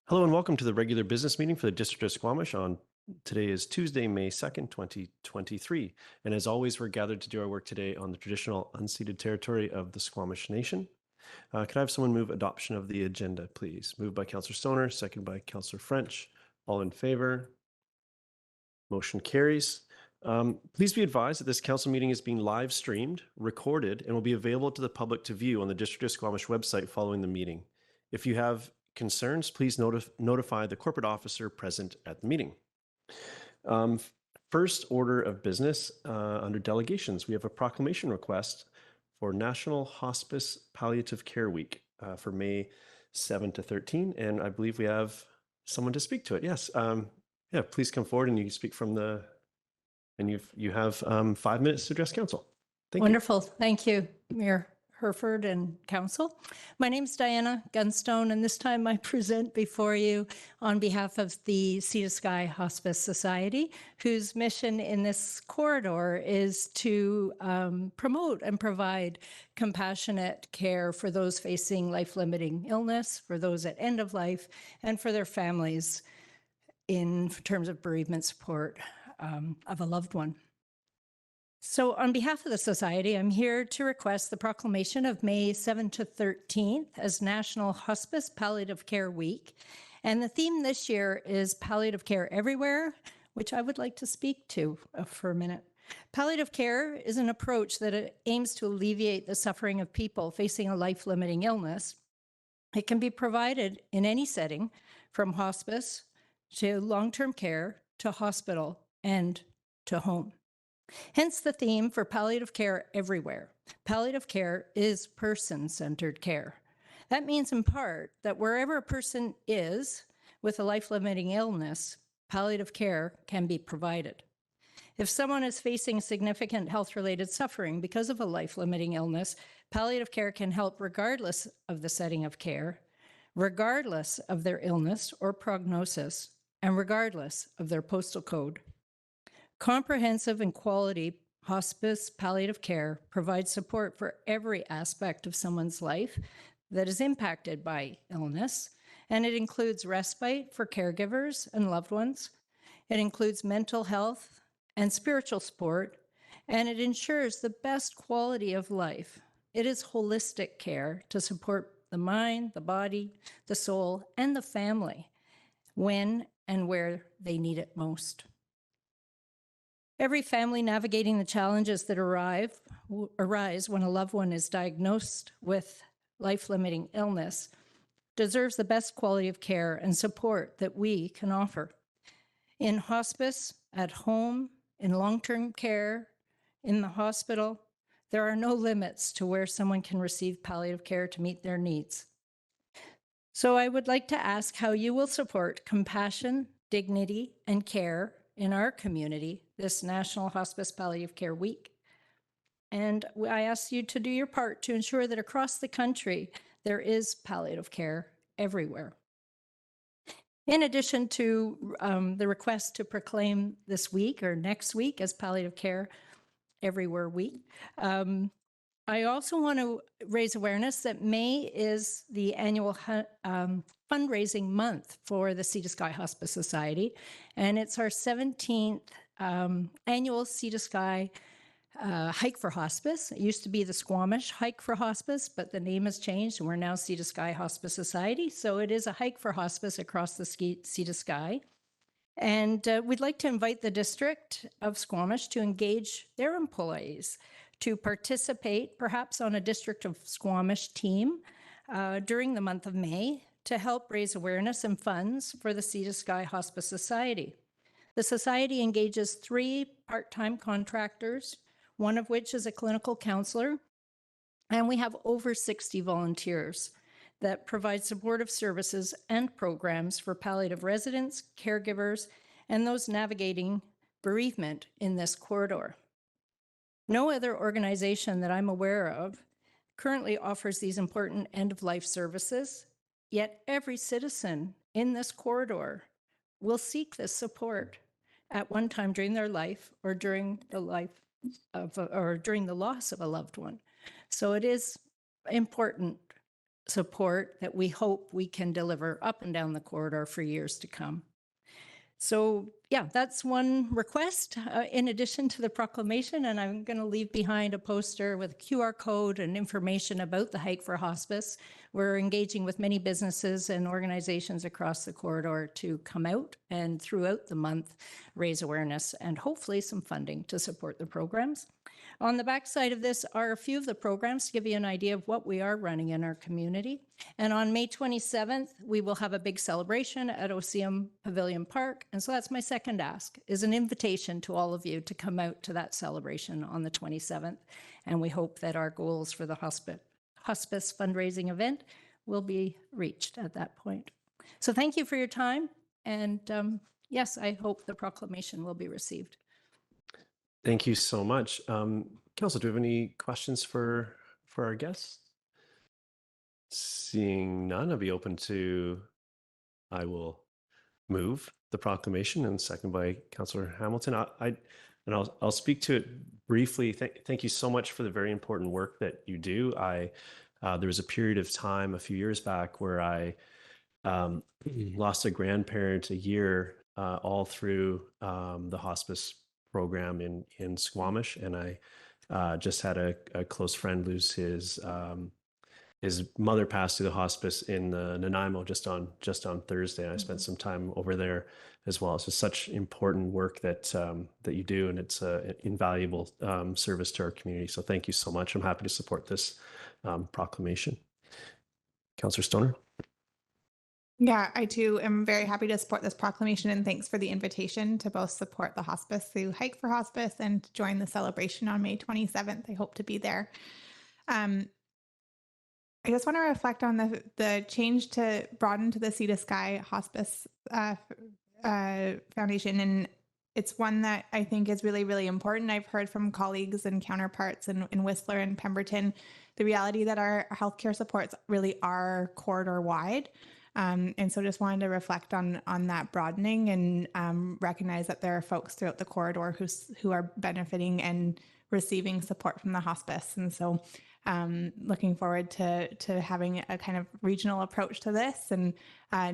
Hello and welcome to the regular business meeting for the District of Squamish on today is Tuesday, May 2nd, 2023. And as always, we're gathered to do our work today on the traditional unceded territory of the Squamish Nation. Could I have someone move adoption of the agenda, please? Moved by Councillor Stoner, second by Councillor French. All in favor? Motion carries. Please be advised that this council meeting is being live streamed, recorded, and will be available to the public to view on the District of Squamish website following the meeting. If you have concerns, please notify the corporate officer present at the meeting. First order of business under delegations, we have a proclamation request for National Hospice Palliative Care Week for May 7 to 13. And I believe we have someone to speak to it. Yes. Yeah, please come forward and you can speak from the, and you have 5 minutes to address council. Thank you. Wonderful. Thank you, Mayor Herford and Council. My name is Diana Gunstone, and this time I present before you on behalf of the Sea to Sky Hospice Society, whose mission in this corridor is to promote and provide compassionate care for those facing life-limiting illness, for those at end of life, and for their families in terms of bereavement support of a loved one. So on behalf of the Society, I'm here to request the proclamation of May 7 to 13th as National Hospice Palliative Care Week. And the theme this year is Palliative Care Everywhere, which I would like to speak to for a minute. Palliative care is an approach that aims to alleviate the suffering of people facing a life-limiting illness. It can be provided in any setting, from hospice to long-term care to hospital and to home. Hence the theme for palliative care everywhere. Palliative care is person-centered care. That means in part that wherever a person is with a life-limiting illness, palliative care can be provided. If someone is facing significant health-related suffering because of a life-limiting illness, palliative care can help regardless of the setting of care, regardless of their illness or prognosis, and regardless of their postal code. Comprehensive and quality hospice palliative care provides support for every aspect of someone's life that is impacted by illness, and it includes respite for caregivers and loved ones. It includes mental health and spiritual support, and it ensures the best quality of life. It is holistic care to support the mind, the body, the soul, and the family when and where they need it most. Every family navigating the challenges that arise when a loved one is diagnosed with life-limiting illness deserves the best quality of care and support that we can offer. In hospice, at home, in long-term care, in the hospital, there are no limits to where someone can receive palliative care to meet their needs. So I would like to ask how you will support compassion, dignity, and care in our community this National Hospice Palliative Care Week. And I ask you to do your part to ensure that across the country, there is palliative care everywhere. In addition to the request to proclaim this week or next week as Palliative Care Everywhere Week, I also want to raise awareness that May is the annual fundraising month for the Sea to Sky Hospice Society, and it's our 17th annual Sea to Sky Hike for Hospice. It used to be the Squamish Hike for Hospice, but the name has changed, and we're now Sea to Sky Hospice Society. So it is a hike for hospice across the Sea to Sky. And we'd like to invite the District of Squamish to engage their employees to participate perhaps on a District of Squamish team during the month of May to help raise awareness and funds for the Sea to Sky Hospice Society. The Society engages 3 part-time contractors, one of which is a clinical counselor, and we have over 60 volunteers that provide supportive services and programs for palliative residents, caregivers, and those navigating bereavement in this corridor. No other organization that I'm aware of currently offers these important end-of-life services, yet every citizen in this corridor will seek this support at one time during their life or during the loss of a loved one. So it is important support that we hope we can deliver up and down the corridor for years to come. So yeah, that's one request in addition to the proclamation, and I'm going to leave behind a poster with a QR code and information about the Hike for Hospice. We're engaging with many businesses and organizations across the corridor to come out and throughout the month raise awareness and hopefully some funding to support the programs. On the back side of this are a few of the programs to give you an idea of what we are running in our community. And on May 27th, we will have a big celebration at OCM Pavilion Park. And so that's my second ask, is an invitation to all of you to come out to that celebration on the 27th. And we hope that our goals for the hospice fundraising event will be reached at that point. So thank you for your time. And yes, I hope the proclamation will be received. Thank you so much. Council, do you have any questions for our guests? Seeing none, I'll be open to, I will move the proclamation, and second by Councillor Hamilton. I'll speak to it briefly. Thank you so much for the very important work that you do. There was a period of time a few years back where I lost a grandparent a year all through the hospice program in Squamish, and I just had a close friend lose his mother passed through the hospice in Nanaimo just on Thursday. I spent some time over there as well. So such important work that you do, and it's an invaluable service to our community. So thank you so much. I'm happy to support this proclamation. Councillor Stoner. Yeah, I too am very happy to support this proclamation, and thanks for the invitation to both support the hospice through Hike for Hospice and join the celebration on May 27th. I hope to be there. I just want to reflect on the change to broaden to the Sea to Sky Hospice Foundation, and it's one that I think is really, really important. I've heard from colleagues and counterparts in Whistler and Pemberton the reality that our healthcare supports really are corridor wide. And so just wanted to reflect on that broadening and recognize that there are folks throughout the corridor who are benefiting and receiving support from the hospice. And so looking forward to having a kind of regional approach to this, and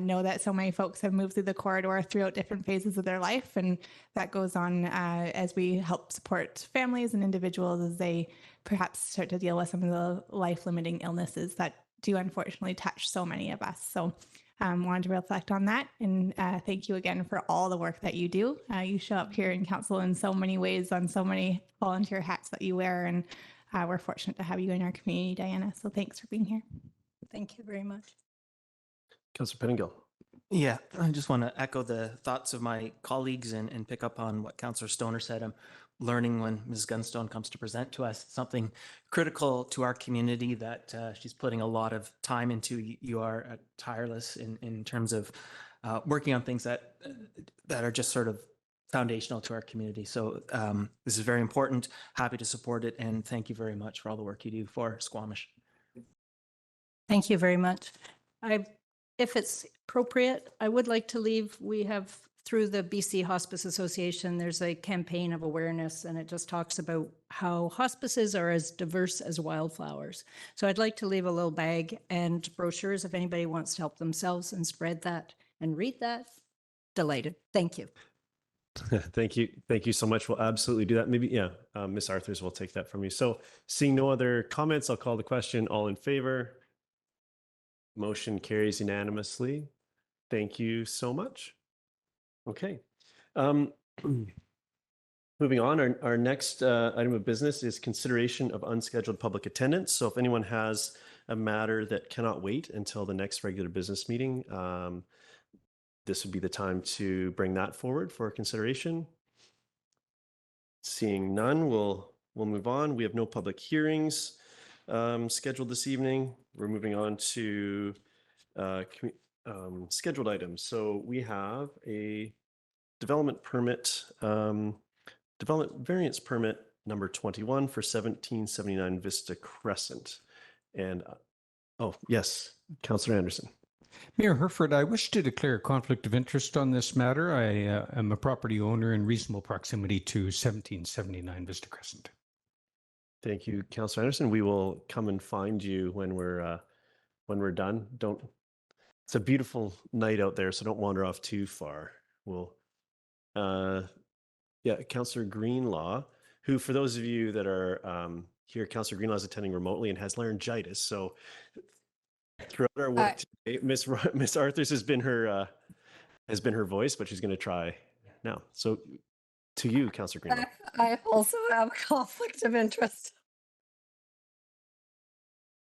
know that so many folks have moved through the corridor throughout different phases of their life. And that goes on as we help support families and individuals as they perhaps start to deal with some of the life-limiting illnesses that do unfortunately touch so many of us. So wanted to reflect on that, and thank you again for all the work that you do. You show up here in council in so many ways, on so many volunteer hats that you wear, and we're fortunate to have you in our community, Diana. So thanks for being here. Thank you very much. Councillor Pettingill. Yeah, I just want to echo the thoughts of my colleagues and pick up on what Councillor Stoner said. I'm learning when Ms. Gunstone comes to present to us something critical to our community that she's putting a lot of time into. You are tireless in terms of working on things that are just sort of foundational to our community. So this is very important. Happy to support it, and thank you very much for all the work you do for Squamish. Thank you very much. If it's appropriate, I would like to leave. We have, through the BC Hospice Association, there's a campaign of awareness, and it just talks about how hospices are as diverse as wildflowers. So I'd like to leave a little bag and brochures if anybody wants to help themselves and spread that and read that. Delighted. Thank you. Thank you. Thank you so much. We'll absolutely do that. Maybe, yeah, Ms. Arthurs will take that from you. So seeing no other comments, I'll call the question. All in favor? Motion carries unanimously. Thank you so much. Okay. Moving on, our next item of business is consideration of unscheduled public attendance. So if anyone has a matter that cannot wait until the next regular business meeting, this would be the time to bring that forward for consideration. Seeing none, we'll move on. We have no public hearings scheduled this evening. We're moving on to scheduled items. So we have a development variance permit number 21 for 1779 Vista Crescent. And oh yes, Councillor Anderson. Mayor Herford, I wish to declare a conflict of interest on this matter. I am a property owner in reasonable proximity to 1779 Vista Crescent. Thank you, Councillor Anderson. We will come and find you when we're when we're done. It's a beautiful night out there, so don't wander off too far. We'll, Councillor Greenlaw, who, for those of you that are here, Councillor Greenlaw is attending remotely and has laryngitis. So throughout our work today, Miss Arthurs has been her voice, but she's going to try now. So to you, Councillor Greenlaw. I also have a conflict of interest.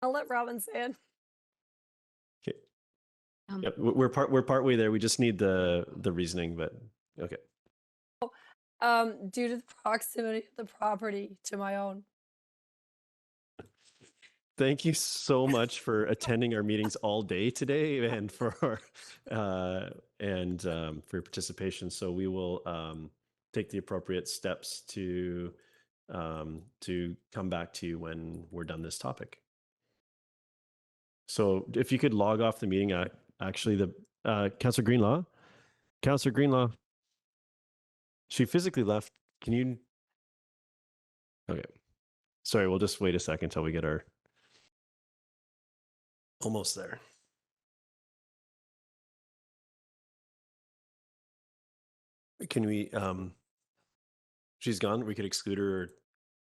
I'll let Robin say it. Okay. Yep, we're partway there. We just need the reasoning, but okay. Due to the proximity of the property to my own. Thank you so much for attending our meetings all day today and for your participation. So we will take the appropriate steps to come back to you when we're done this topic. So if you could log off the meeting, actually, Councillor Greenlaw, she physically left. Can you? Okay. Sorry, we'll just wait a second until we get our almost there. Can we? She's gone. We could exclude her or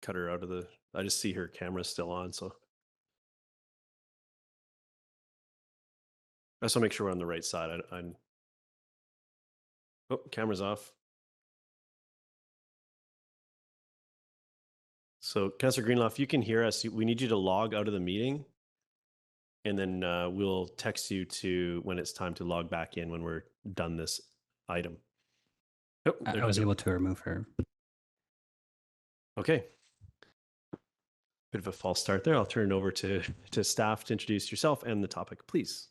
cut her out of the. I just see her camera still on, so. I just want to make sure we're on the right side. Oh, camera's off. So, Councillor Greenlaw, if you can hear us, we need you to log out of the meeting, and then we'll text you to when it's time to log back in when we're done this item. Oh, I was able to remove her. Okay. Bit of a false start there. I'll turn it over to staff to introduce yourself and the topic, please.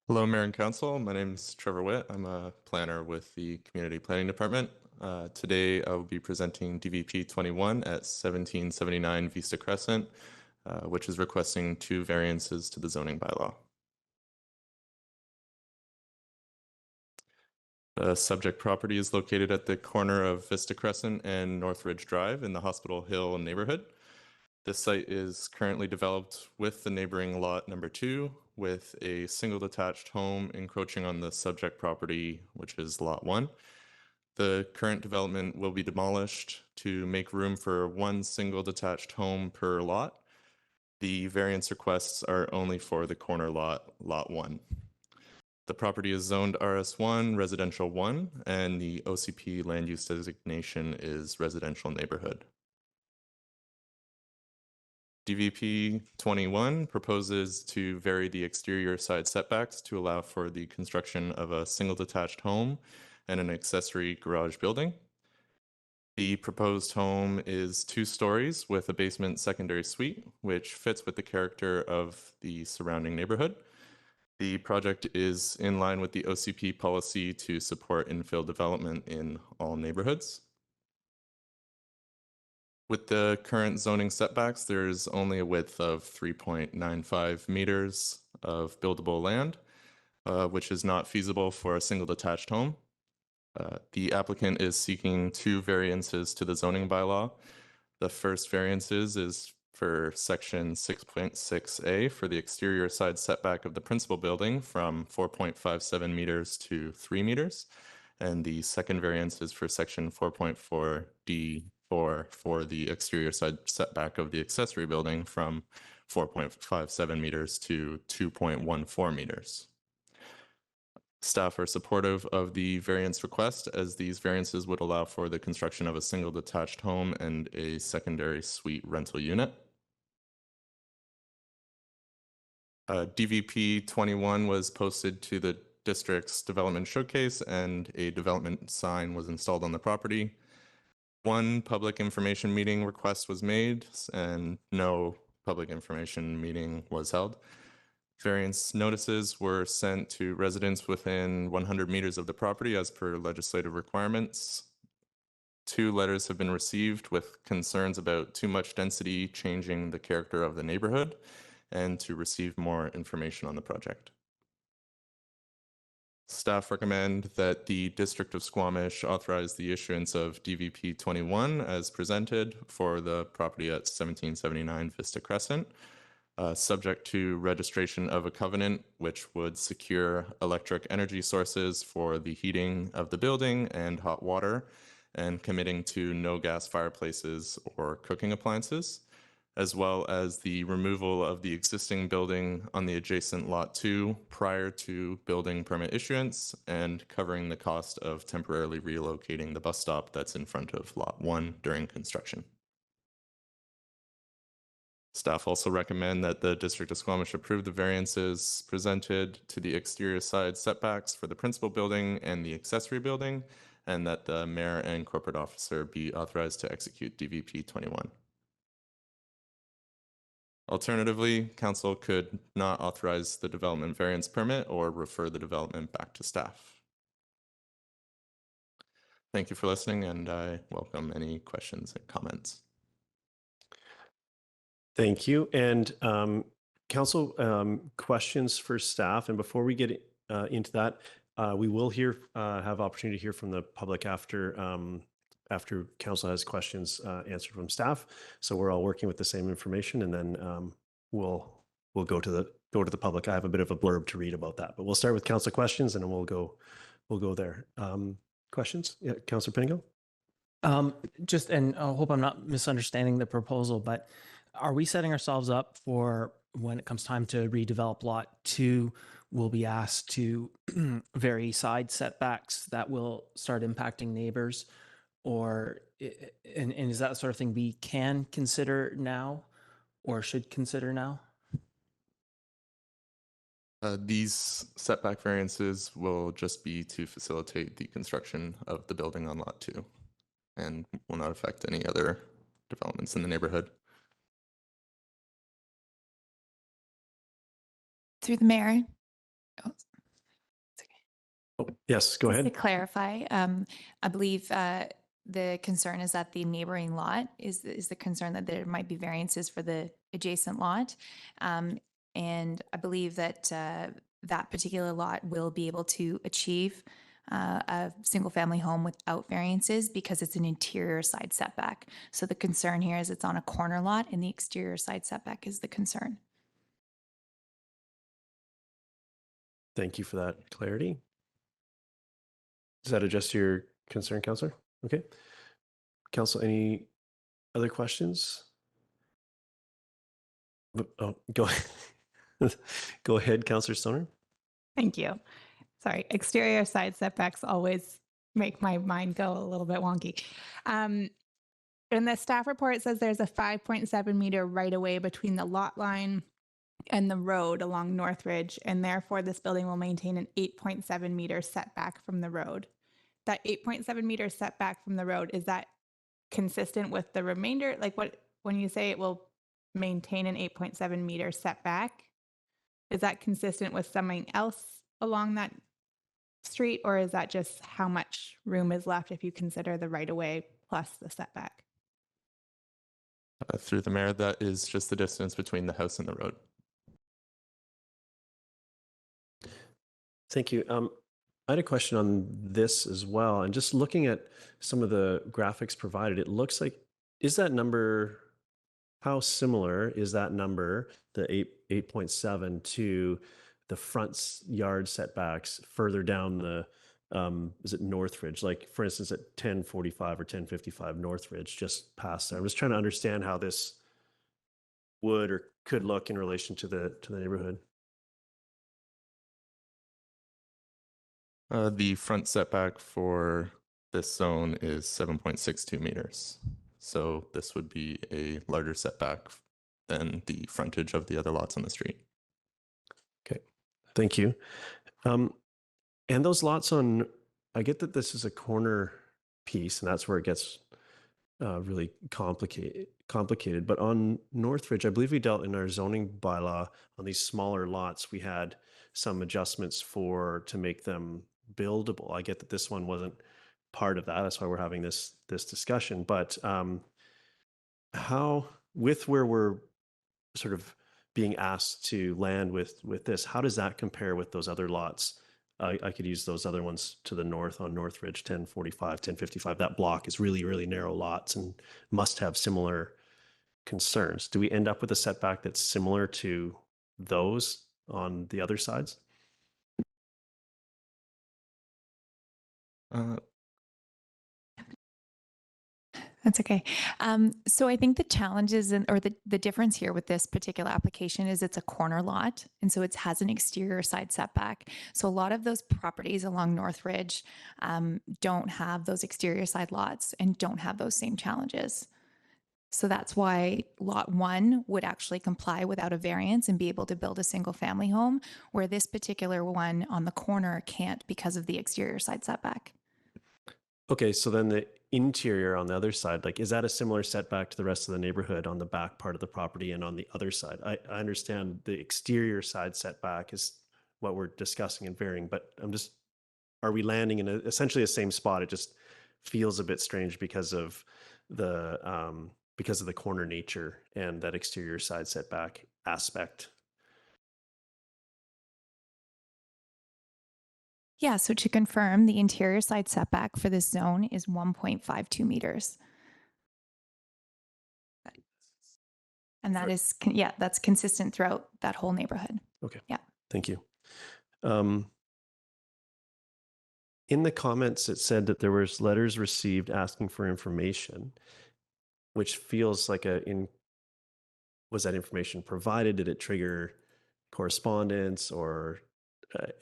Hello, Mayor and Council. My name is Trevor Witt. I'm a planner with the Community Planning Department. Today, I will be presenting DVP 21 at 1779 Vista Crescent, which is requesting 2 variances to the zoning bylaw. The subject property is located at the corner of Vista Crescent and Northridge Drive in the Hospital Hill neighborhood. This site is currently developed with the neighboring lot number 2, with a single detached home encroaching on the subject property, which is lot 1. The current development will be demolished to make room for 1 single detached home per lot. The variance requests are only for the corner lot, lot 1. The property is zoned RS1, residential 1, and the OCP land use designation is residential neighborhood. DVP 21 proposes to vary the exterior side setbacks to allow for the construction of a single detached home and an accessory garage building. The proposed home is 2 stories with a basement secondary suite, which fits with the character of the surrounding neighborhood. The project is in line with the OCP policy to support infill development in all neighborhoods. With the current zoning setbacks, there's only a width of 3.95 meters of buildable land, which is not feasible for a single detached home. The applicant is seeking 2 variances to the zoning bylaw. The first variances is for section 6.6A for the exterior side setback of the principal building from 4.57 meters to 3 meters. And the second variance is for section 4.4D for the exterior side setback of the accessory building from 4.57 meters to 2.14 meters. Staff are supportive of the variance request, as these variances would allow for the construction of a single detached home and a secondary suite rental unit. DVP 21 was posted to the district's development showcase, and a development sign was installed on the property. 1 public information meeting request was made, and no public information meeting was held. Variance notices were sent to residents within 100 meters of the property as per legislative requirements. 2 letters have been received with concerns about too much density changing the character of the neighborhood, and to receive more information on the project. Staff recommend that the District of Squamish authorize the issuance of DVP 21 as presented for the property at 1779 Vista Crescent. subject to registration of a covenant, which would secure electric energy sources for the heating of the building and hot water, and committing to no gas fireplaces or cooking appliances, as well as the removal of the existing building on the adjacent Lot 2 prior to building permit issuance, and covering the cost of temporarily relocating the bus stop that's in front of Lot 1 during construction. Staff also recommend that the District of Squamish approve the variances presented to the exterior side setbacks for the principal building and the accessory building, and that the mayor and corporate officer be authorized to execute DVP 21. Alternatively, council could not authorize the development variance permit or refer the development back to staff. Thank you for listening, and I welcome any questions and comments. Thank you. And council, questions for staff. And before we get into that, we will have opportunity to hear from the public after council has questions answered from staff. So we're all working with the same information, and then we'll go to the public. I have a bit of a blurb to read about that, but we'll start with council questions, and then we'll go there. Questions? Yeah, Councillor Pingo. And I hope I'm not misunderstanding the proposal, but are we setting ourselves up for when it comes time to redevelop Lot 2, we'll be asked to vary side setbacks that will start impacting neighbors? Or, and is that the sort of thing we can consider now or should consider now? These setback variances will just be to facilitate the construction of the building on Lot 2 and will not affect any other developments in the neighborhood. Through the mayor. Oh, Yes, go just ahead. to clarify, I believe the concern is that the neighboring lot is the concern that there might be variances for the adjacent lot. And I believe that that particular lot will be able to achieve a single family home without variances because it's an interior side setback. So the concern here is it's on a corner lot and the exterior side setback is the concern. Thank you for that clarity. Does that address your concern, Councillor? Okay. Council, any other questions? Oh, go ahead. Go ahead, Councillor Stoner. Thank you. Sorry, exterior side setbacks always make my mind go a little bit wonky. In the staff report, it says there's a 5.7 meter right of way between the lot line and the road along Northridge, and therefore this building will maintain an 8.7 meter setback from the road. That 8.7 meter setback from the road, is that consistent with the remainder? Like when you say it will maintain an 8.7 meter setback, is that consistent with something else along that street, or is that just how much room is left if you consider the right of way plus the setback? Through the mayor, that is just the distance between the house and the road. Thank you. I had a question on this as well. And just looking at some of the graphics provided, it looks like, is that number, how similar is that number, the 8.7, to the front yard setbacks further down the, is it Northridge? Like, for instance, at 1045 or 1055 Northridge, just past there. I'm just trying to understand how this would or could look in relation to the neighborhood. The front setback for this zone is 7.62 meters. So this would be a larger setback than the frontage of the other lots on the street. Okay, thank you. And those lots on, I get that this is a corner piece and that's where it gets really complicated. But on Northridge, I believe we dealt in our zoning bylaw on these smaller lots, we had some adjustments to make them buildable. I get that this one wasn't part of that. That's why we're having this discussion. But how, with where we're sort of being asked to land with this, how does that compare with those other lots? I could use those other ones to the north on Northridge, 1045, 1055. That block is really, really narrow lots and must have similar concerns, do we end up with a setback that's similar to those on the other sides? That's okay. So I think the challenges or the difference here with this particular application is it's a corner lot. And so it has an exterior side setback. So a lot of those properties along Northridge don't have those exterior side lots and don't have those same challenges. So that's why lot 1 would actually comply without a variance and be able to build a single family home, where this particular one on the corner can't because of the exterior side setback. Okay, so then the interior on the other side, like, is that a similar setback to the rest of the neighborhood on the back part of the property and on the other side? I understand the exterior side setback is what we're discussing and varying, but are we landing in essentially the same spot? It just feels a bit strange because of the corner nature and that exterior side setback aspect. Yeah, so to confirm, the interior side setback for this zone is 1.52 meters. And that is, that's consistent throughout that whole neighborhood. Okay. Yeah. Thank you. In the comments, it said that there was letters received asking for information, which feels like was that information provided? Did it trigger correspondence, or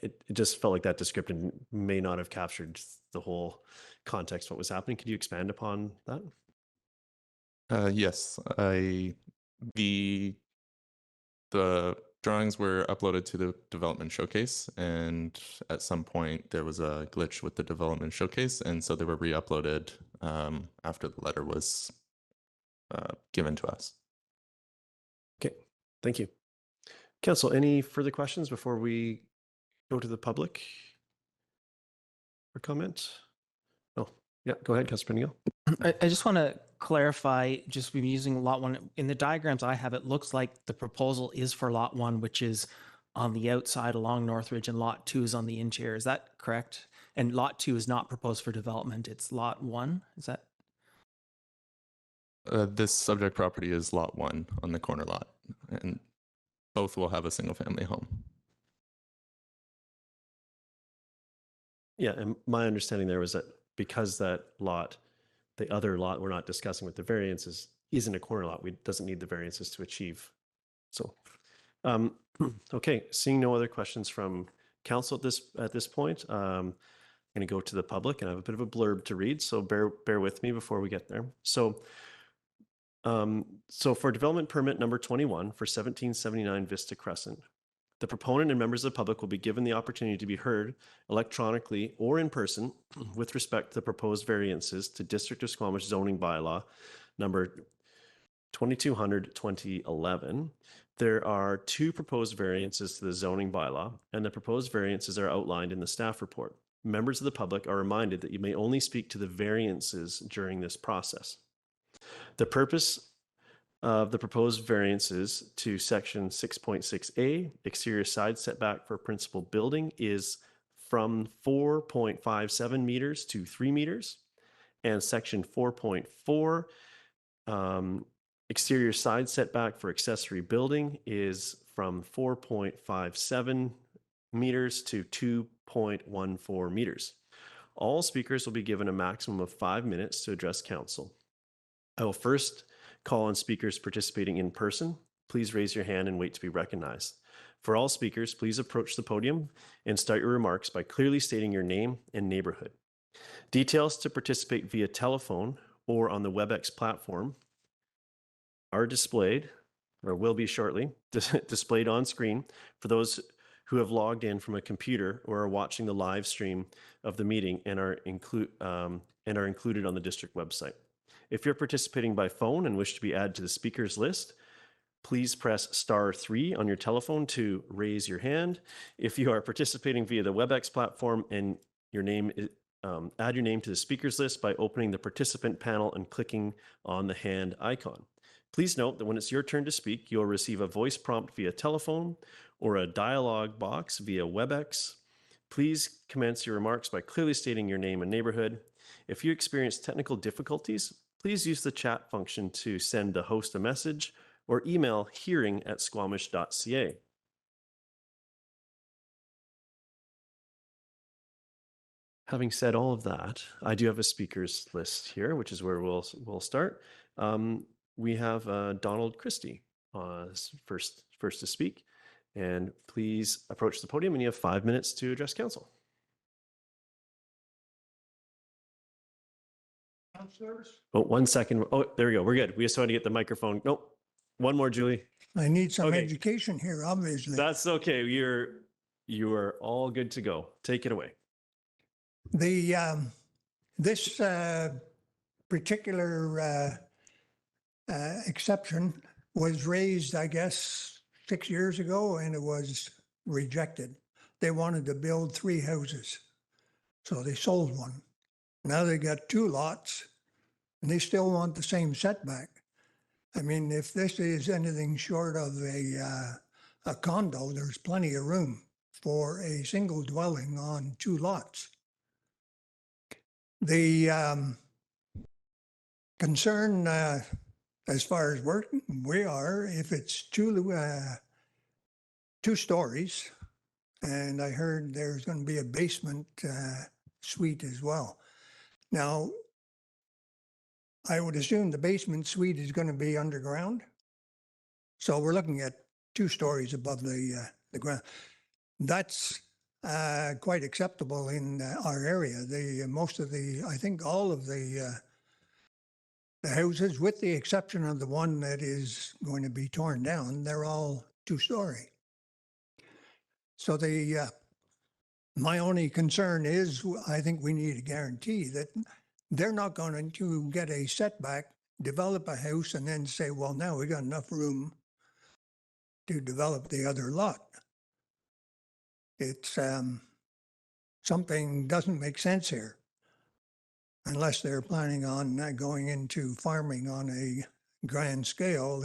it just felt like that description may not have captured the whole context of what was happening. Could you expand upon that? Yes, the drawings were uploaded to the development showcase, and at some point there was a glitch with the development showcase, and so they were re-uploaded after the letter was given to us. Okay, thank you. Council, any further questions before we go to the public for comment? Oh, yeah, go ahead, Councilor Peniel. I just want to clarify, just we've been using lot 1. In the diagrams I have, it looks like the proposal is for lot 1, which is on the outside along Northridge, and lot 2 is on the interior. Is that correct? And lot 2 is not proposed for development. It's lot 1. Is that? This subject property is lot 1 on the corner lot, and both will have a single family home. Yeah, and my understanding there was that because that lot, the other lot we're not discussing with the variances, isn't a corner lot, doesn't need the variances to achieve. So, okay, seeing no other questions from council at this point, I'm going to go to the public, and I have a bit of a blurb to read, so bear with me before we get there. So for development permit number 21 for 1779 Vista Crescent, the proponent and members of the public will be given the opportunity to be heard electronically or in person with respect to the proposed variances to District of Squamish zoning bylaw number 2200/2011. There are 2 proposed variances to the zoning bylaw, and the proposed variances are outlined in the staff report. Members of the public are reminded that you may only speak to the variances during this process. The purpose of the proposed variances to section 6.6A, exterior side setback for principal building, is from 4.57 meters to 3 meters, and section 4.4, exterior side setback for accessory building, is from 4.57 meters to 2.14 meters. All speakers will be given a maximum of 5 minutes to address council. I will first call on speakers participating in person. Please raise your hand and wait to be recognized. For all speakers, please approach the podium and start your remarks by clearly stating your name and neighborhood. Details to participate via telephone or on the WebEx platform are displayed, or will be shortly, displayed on screen for those who have logged in from a computer or are watching the live stream of the meeting and are included on the district website. If you're participating by phone and wish to be added to the speakers list, please press *3 on your telephone to raise your hand. If you are participating via the WebEx platform and your name is, add your name to the speakers list by opening the participant panel and clicking on the hand icon. Please note that when it's your turn to speak, you'll receive a voice prompt via telephone or a dialog box via WebEx. Please commence your remarks by clearly stating your name and neighborhood. If you experience technical difficulties, please use the chat function to send the host a message or email hearing@squamish.ca. Having said all of that, I do have a speakers list here, which is where we'll start. We have Donald Christie first to speak, and please approach the podium, and you have 5 minutes to address council. Oh, 1 second. Oh, there we go. We're good. We just want to get the microphone. Nope. One more, Julie. I need some Okay. education here, obviously. That's okay. You are all good to go. Take it away. This particular exception was raised, I guess, 6 years ago, and it was rejected. They wanted to build 3 houses, so they sold one. Now they got 2 lots, and they still want the same setback. I mean, if this is anything short of a condo, there's plenty of room for a single dwelling on 2 lots. The concern, as far as we are, if it's 2 stories, and I heard there's going to be a basement suite as well. Now, I would assume the basement suite is going to be underground. So we're looking at 2 stories above the ground. That's quite acceptable in our area. I think all of the houses, with the exception of the one that is going to be torn down, they're all 2-story. So my only concern is I think we need a guarantee that they're not going to get a setback, develop a house, and then say, well, now we got enough room to develop the other lot. It's something doesn't make sense here unless they're planning on going into farming on a grand scale.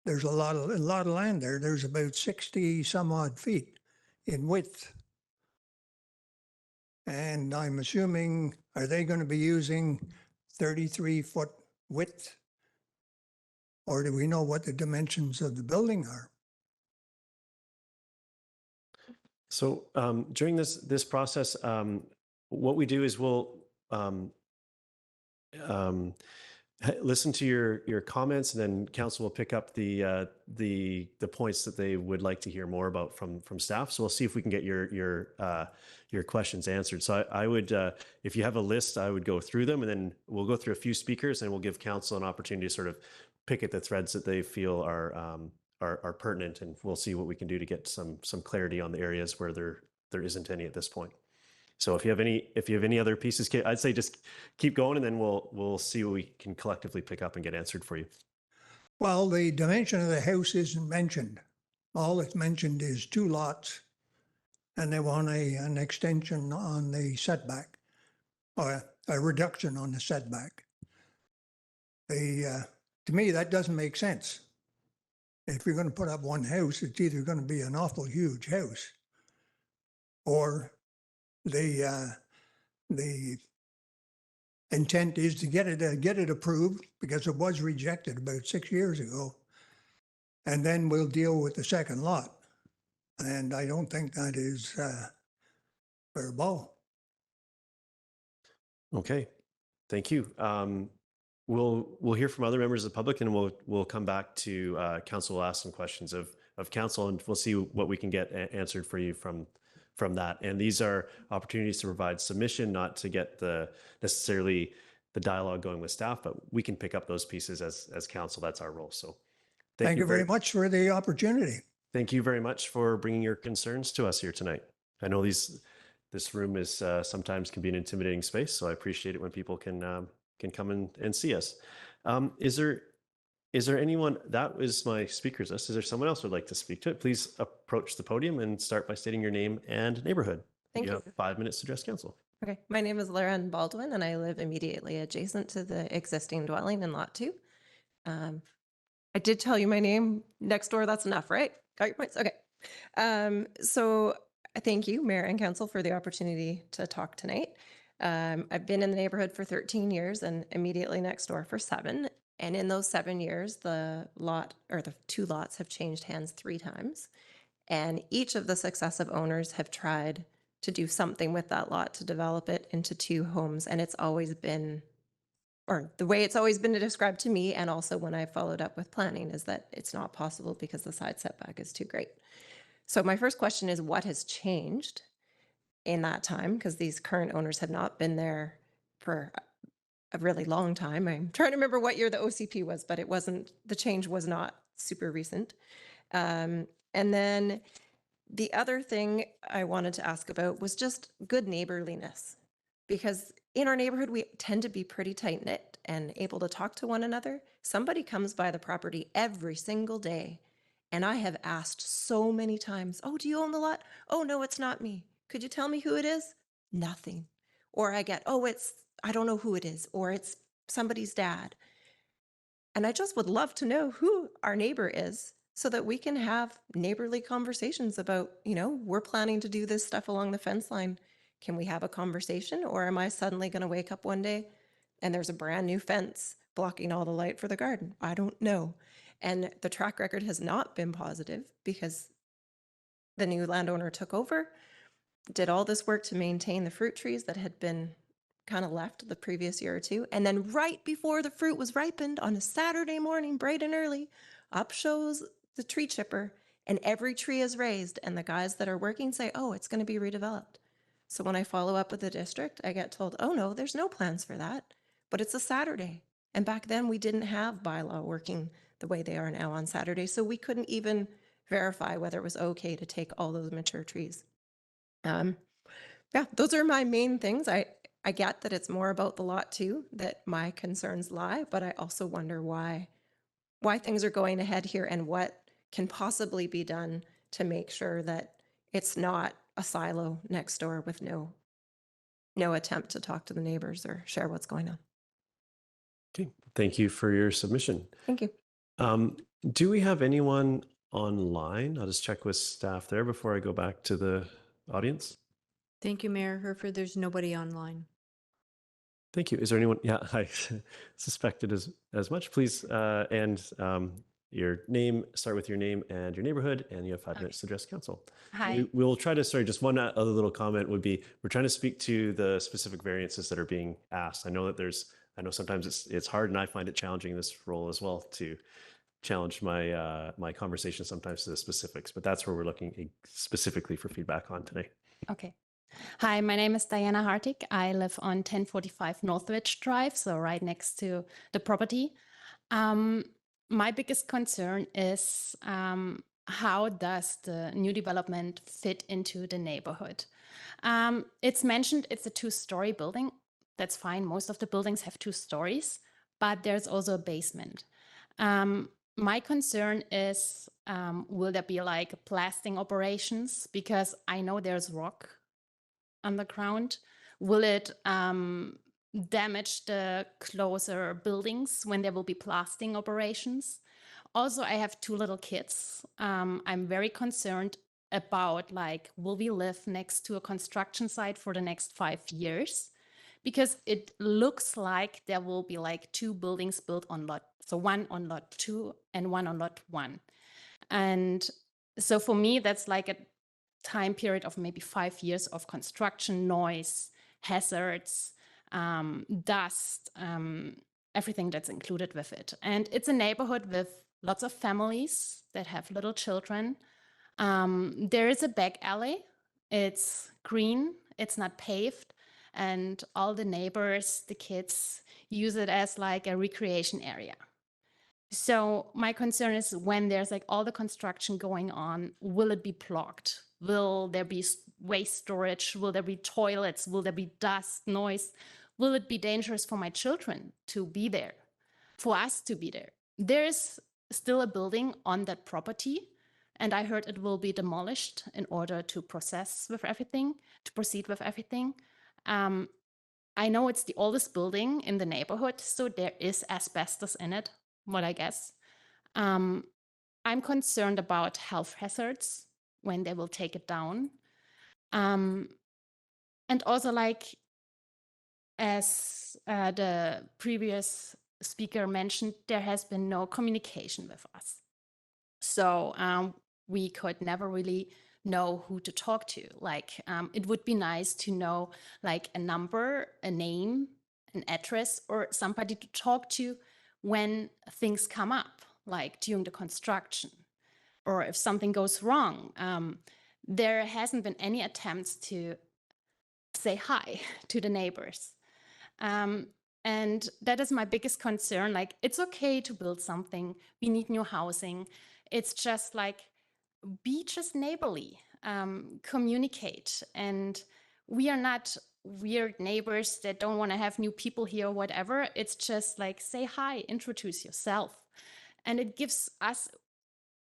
There's a lot of land there. There's about 60 some odd feet in width. And I'm assuming, are they going to be using 33-foot width? Or do we know what the dimensions of the building are? So during this process, what we do is we'll listen to your comments, and then council will pick up the points that they would like to hear more about from staff. So we'll see if we can get your questions answered. So I would, if you have a list, I would go through them, and then we'll go through a few speakers, and we'll give council an opportunity to sort of pick at the threads that they feel are pertinent, and we'll see what we can do to get some clarity on the areas where there isn't any at this point. So if you have any other pieces, I'd say just keep going, and then we'll see what we can collectively pick up and get answered for you. Well, the dimension of the house isn't mentioned. All that's mentioned is 2 lots, and they want an extension on the setback, or a reduction on the setback. To me, that doesn't make sense. If you're going to put up one house, it's either going to be an awful huge house, or the intent is to get it approved, because it was rejected about 6 years ago, and then we'll deal with the second lot. And I don't think that is fair ball. Okay, thank you. We'll hear from other members of the public, and we'll come back to council. We'll ask some questions of council, and we'll see what we can get answered for you from that. And these are opportunities to provide submission, not to get necessarily the dialogue going with staff, but we can pick up those pieces as council. That's our role. So thank you very much for the opportunity. Thank you very much for bringing your concerns to us here tonight. I know this room is sometimes can be an intimidating space, so I appreciate it when people can come in and see us. Is there anyone? That is my speakers list. Is there someone else who would like to speak to it? Please approach the podium and start by stating your name and neighborhood. Thank you. Have 5 minutes to address council. Okay, my name is Lauren Baldwin, and I live immediately adjacent to the existing dwelling in Lot 2. I did tell you my name next door. That's enough, right? Got your points? Okay. So thank you, Mayor and Council, for the opportunity to talk tonight. I've been in the neighborhood for 13 years and immediately next door for 7. And in those 7 years, the lot or the 2 lots have changed hands 3 times. And each of the successive owners have tried to do something with that lot to develop it into 2 homes. And it's always been, or the way it's always been described to me, and also when I followed up with planning, is that it's not possible because the side setback is too great. So my first question is, what has changed in that time? Because these current owners have not been there for a really long time. I'm trying to remember what year the OCP was, but it wasn't, the change was not super recent. And then the other thing I wanted to ask about was just good neighborliness, because in our neighborhood, we tend to be pretty tight knit and able to talk to one another. Somebody comes by the property every single day, and I have asked so many times, oh, do you own the lot? Oh, no, it's not me. Could you tell me who it is? Nothing. Or I get, oh, I don't know who it is, or it's somebody's dad. And I just would love to know who our neighbor is so that we can have neighborly conversations about, we're planning to do this stuff along the fence line. Can we have a conversation? Or am I suddenly going to wake up one day and there's a brand new fence blocking all the light for the garden? I don't know. And the track record has not been positive because the new landowner took over, did all this work to maintain the fruit trees that had been kind of left the previous year or 2. And then right before the fruit was ripened on a Saturday morning, bright and early, up shows the tree chipper and every tree is raised. And the guys that are working say, oh, it's going to be redeveloped. So when I follow up with the district, I get told, oh no, there's no plans for that, but it's a Saturday. And back then we didn't have bylaw working the way they are now on Saturday. So we couldn't even verify whether it was okay to take all those mature trees. Yeah, those are my main things. I get that it's more about the lot too, that my concerns lie, but I also wonder why things are going ahead here and what can possibly be done to make sure that it's not a silo next door with no attempt to talk to the neighbors or share what's going on. Okay, thank you for your submission. Thank you. Do we have anyone online? I'll just check with staff there before I go back to the audience. Thank you, Mayor Herford. There's nobody online. Thank you. Is there anyone? Yeah, I suspected as much. Please, and your name, start with your name and your neighborhood, and you have 5 minutes to address council. Hi. We'll try to, sorry, just one other little comment would be, we're trying to speak to the specific variances that are being asked. I know sometimes it's hard, and I find it challenging in this role as well to challenge my my conversation sometimes to the specifics, but that's where we're looking specifically for feedback on today. Okay. Hi, my name is Diana Hartig. I live on 1045 Northwich Drive, so right next to the property. My biggest concern is how does the new development fit into the neighborhood? It's mentioned it's a 2-story building. That's fine. Most of the buildings have 2 stories, but there's also a basement. My concern is, will there be like blasting operations? Because I know there's rock underground. Will it damage the closer buildings when there will be blasting operations? Also, I have 2 little kids. I'm very concerned about will we live next to a construction site for the next 5 years? Because it looks like there will be 2 buildings built on lot. So one on lot 2 and one on lot 1. And so for me, that's like a time period of maybe 5 years of construction, noise, hazards, dust, everything that's included with it. And it's a neighborhood with lots of families that have little children. There is a back alley. It's green. It's not paved. And all the neighbors, the kids, use it as a recreation area. So my concern is when there's all the construction going on, will it be blocked? Will there be waste storage? Will there be toilets? Will there be dust, noise? Will it be dangerous for my children to be there, for us to be there? There is still a building on that property, and I heard it will be demolished in order to proceed with everything. I know it's the oldest building in the neighborhood, so there is asbestos in it, what I guess. I'm concerned about health hazards when they will take it down. And also as the previous speaker mentioned, there has been no communication with us. So we could never really know who to talk to. Like, it would be nice to know like a number, a name, an address, or somebody to talk to when things come up, like during the construction, or if something goes wrong. There hasn't been any attempts to say hi to the neighbors. And that is my biggest concern. Like, it's okay to build something. We need new housing. It's just like, be just neighborly, communicate. And we are not weird neighbors that don't want to have new people here or whatever. It's just like, say hi, introduce yourself. And it gives us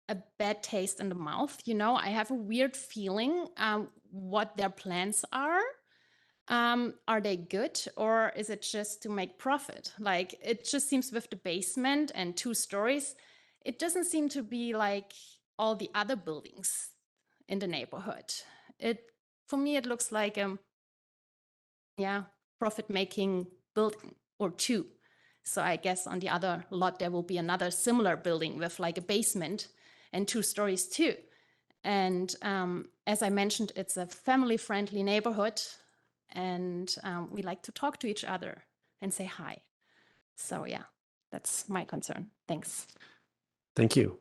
a bad taste in the mouth. You know, I have a weird feeling what their plans are. Are they good, or is it just to make profit? Like, it just seems with the basement and 2 stories, it doesn't seem to be like all the other buildings in the neighborhood. For me, it looks like profit-making building or 2. So I guess on the other lot, there will be another similar building with like a basement and 2 stories too. And as I mentioned, it's a family-friendly neighborhood. And we like to talk to each other and say hi. So yeah, that's my concern. Thanks. Thank you.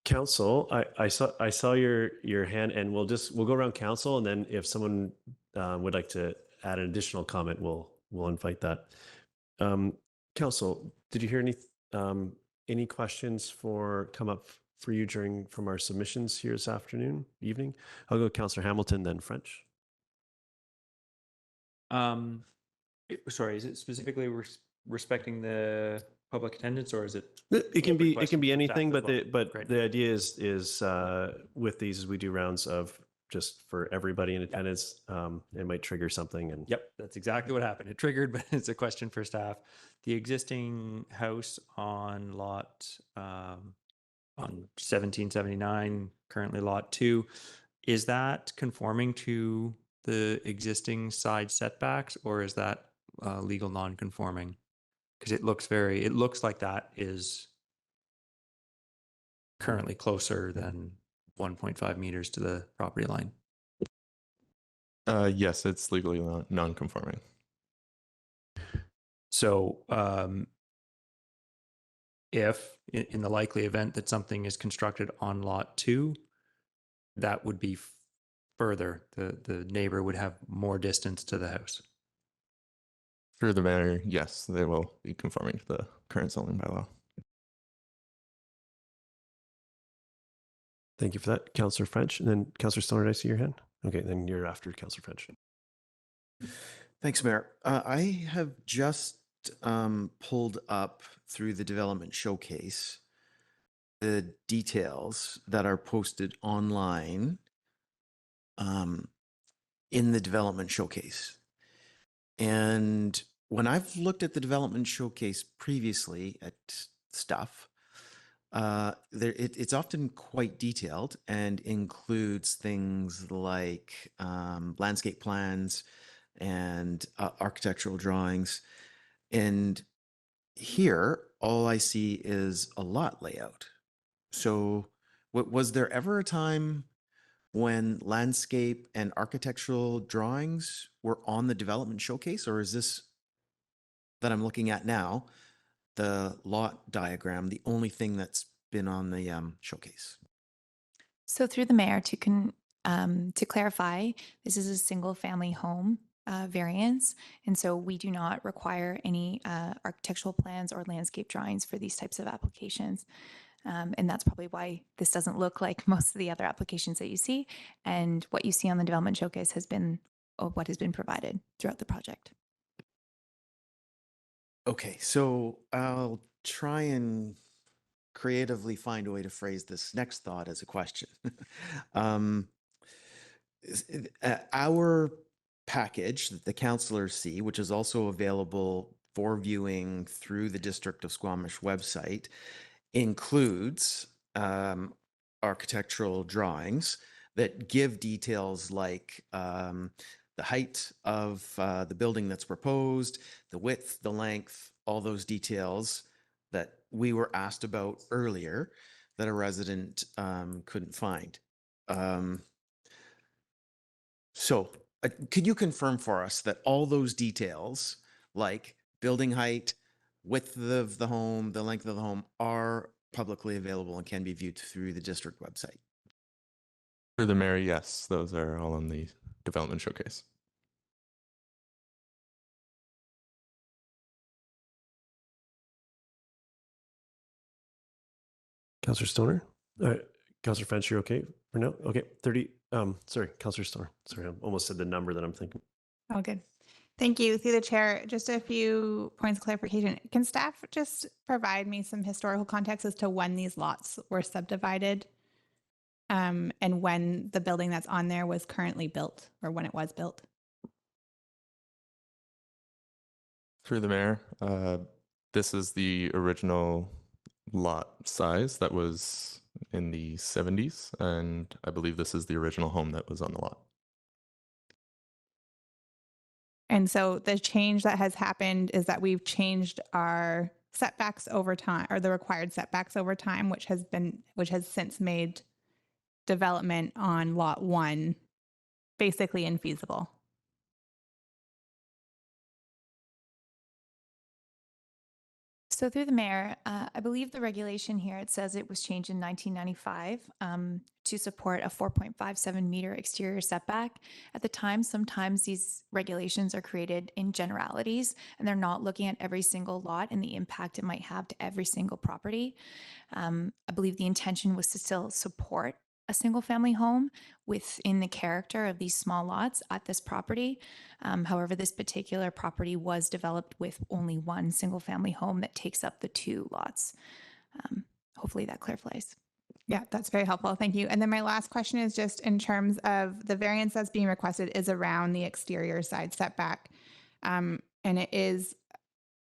Council, I saw your hand, and we'll go around council, and then if someone would like to add an additional comment, we'll invite that. Council, did you hear any questions come up for you from our submissions here this evening? I'll go Councillor Hamilton, then French. Sorry, is it specifically respecting the public attendance, or is it? It can be anything, but Great. the idea is with these, as we do rounds of just for everybody in attendance, it might trigger something. And Yep, that's exactly what happened. It triggered, but it's a question for staff. The existing house on lot on 1779, currently lot 2, is that conforming to the existing side setbacks, or is that legal non-conforming? Because it looks like that is currently closer than 1.5 meters to the property line. Yes, it's legally non-conforming. So if in the likely event that something is constructed on lot 2, that would be further. The neighbor would have more distance to the house. Through the matter, yes, they will be conforming to the current zoning bylaw. thank you for that, Councillor French. And then Councillor Stoner, did I see your hand? Okay, then you're after Councillor French. Thanks, Mayor. I have just pulled up through the development showcase the details that are posted online in the development showcase. And when I've looked at the development showcase previously at stuff, it's often quite detailed and includes things like landscape plans and architectural drawings. And here, all I see is a lot layout. So was there ever a time when landscape and architectural drawings were on the development showcase, or is this that I'm looking at now, the lot diagram, the only thing that's been on the showcase? So through the mayor, to clarify, this is a single family home variance. And so we do not require any architectural plans or landscape drawings for these types of applications. And that's probably why this doesn't look like most of the other applications that you see. And what you see on the development showcase has been what has been provided throughout the project. Okay, so I'll try and creatively find a way to phrase this next thought as a question. Our package that the councillors see, which is also available for viewing through the District of Squamish website, includes architectural drawings that give details like the the height of the building that's proposed, the width, the length, all those details that we were asked about earlier that a resident couldn't find. So could you confirm for us that all those details, like building height, width of the home, the length of the home, are publicly available and can be viewed through the district website? Through the mayor, yes, those are all on the development showcase. Councillor Stoner? Councillor French, you're okay for now? Okay, 30, sorry, Councillor Stoner. Sorry, I almost said the number that I'm thinking. Oh, good. Thank you. Through the chair, just a few points of clarification. Can staff just provide me some historical context as to when these lots were subdivided and when the building that's on there was currently built or when it was built? Through the mayor, this is the original lot size that was in the 70s, and I believe this is the original home that was on the lot. And so the change that has happened is that we've changed our setbacks over time, or the required setbacks over time, which has since made development on lot 1 basically infeasible. So through the mayor, I believe the regulation here, it says it was changed in 1995 to support a 4.57 meter exterior setback. At the time, sometimes these regulations are created in generalities and they're not looking at every single lot and the impact it might have to every single property. I believe the intention was to still support a single family home within the character of these small lots at this property. However, this particular property was developed with only one single family home that takes up the 2 lots. Hopefully that clarifies. Yeah, that's very helpful. Thank you. And then my last question is just in terms of the variance that's being requested is around the exterior side setback. And it is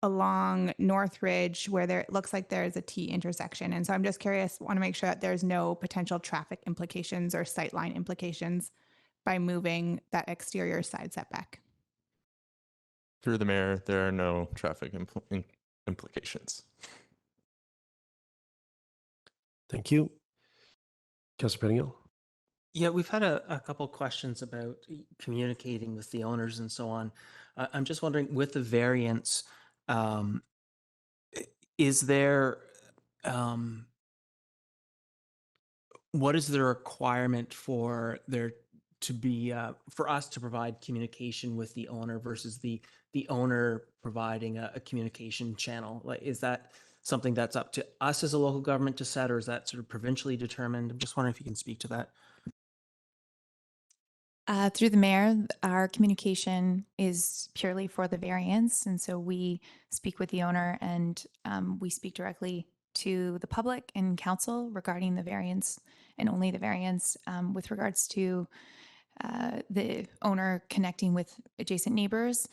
along North Ridge where it looks like there is a T intersection. And so I'm just curious, want to make sure that there's no potential traffic implications or sightline implications by moving that exterior side setback. Through the mayor, there are no traffic implications. Thank you. Councillor Pettingill? Yeah, we've had a couple questions about communicating with the owners and so on. I'm just wondering, with the variance, is there, what is the requirement for there to be, for us to provide communication with the owner versus the owner providing a communication channel? Like, is that something that's up to us as a local government to set, or is that sort of provincially determined? I'm just wondering if you can speak to that. Through the mayor, our communication is purely for the variance. And so we speak with the owner and we speak directly to the public and council regarding the variance and only the variance with regards to the owner connecting with adjacent neighbors.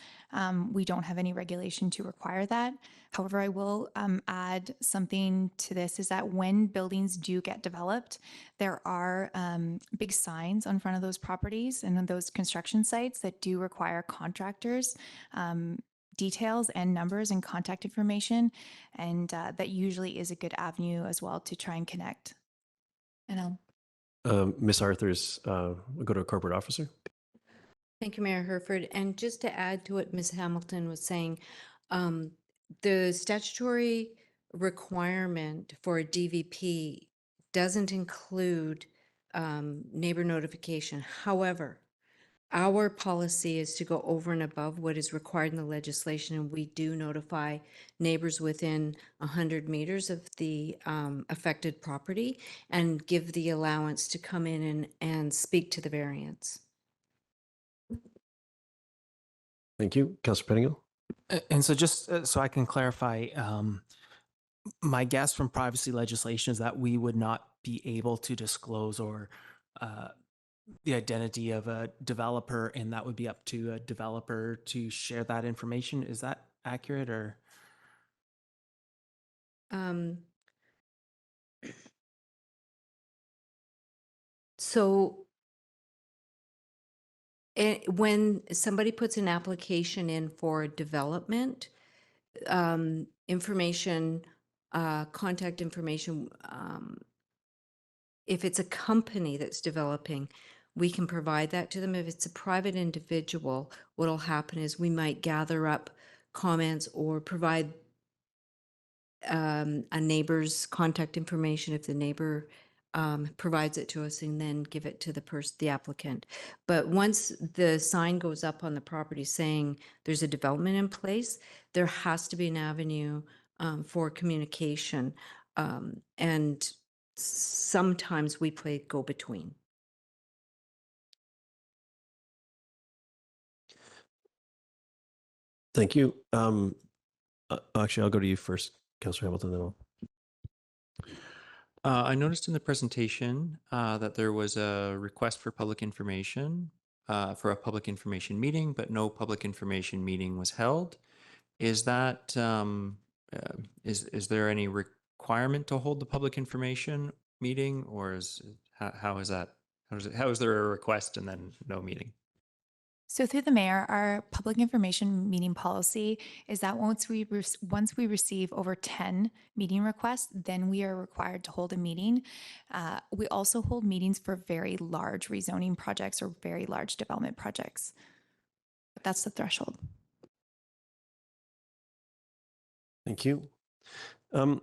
We don't have any regulation to require that. However, I will add something to this is that when buildings do get developed, there are big signs on front of those properties and on those construction sites that do require contractors details and numbers and contact information. And that usually is a good avenue as well to try and connect. And I'll Ms. Arthurs, we'll go to a corporate officer. Thank you, Mayor Herford. And just to add to what Ms. Hamilton was saying, the statutory requirement for a DVP doesn't include neighbor notification. However, our policy is to go over and above what is required in the legislation, and we do notify neighbors within 100 meters of the affected property and give the allowance to come in and speak to the variance. Thank you. Councillor Pettingill? And so just so I can clarify, my guess from privacy legislation is that we would not be able to disclose or the identity of a developer, and that would be up to a developer to share that information. Is that accurate, or? So When somebody puts an application in for development, information, contact information, if it's a company that's developing, we can provide that to them. If it's a private individual, what'll happen is we might gather up comments or provide a neighbor's contact information if the neighbor provides it to us, and then give it to the applicant. But once the sign goes up on the property saying there's a development in place, there has to be an avenue for communication. And sometimes we play go-between. Thank you. Actually, I'll go to you first, Councillor Hamilton. Then I noticed in the presentation that there was a request for public information for a public information meeting, but no public information meeting was held. Is that is there any requirement to hold the public information meeting, or is how is that? How is there a request and then no meeting? So through the mayor, our public information meeting policy is that once we receive over 10 meeting requests, then we are required to hold a meeting. We also hold meetings for very large rezoning projects or very large development projects. But that's the threshold. thank you. I'm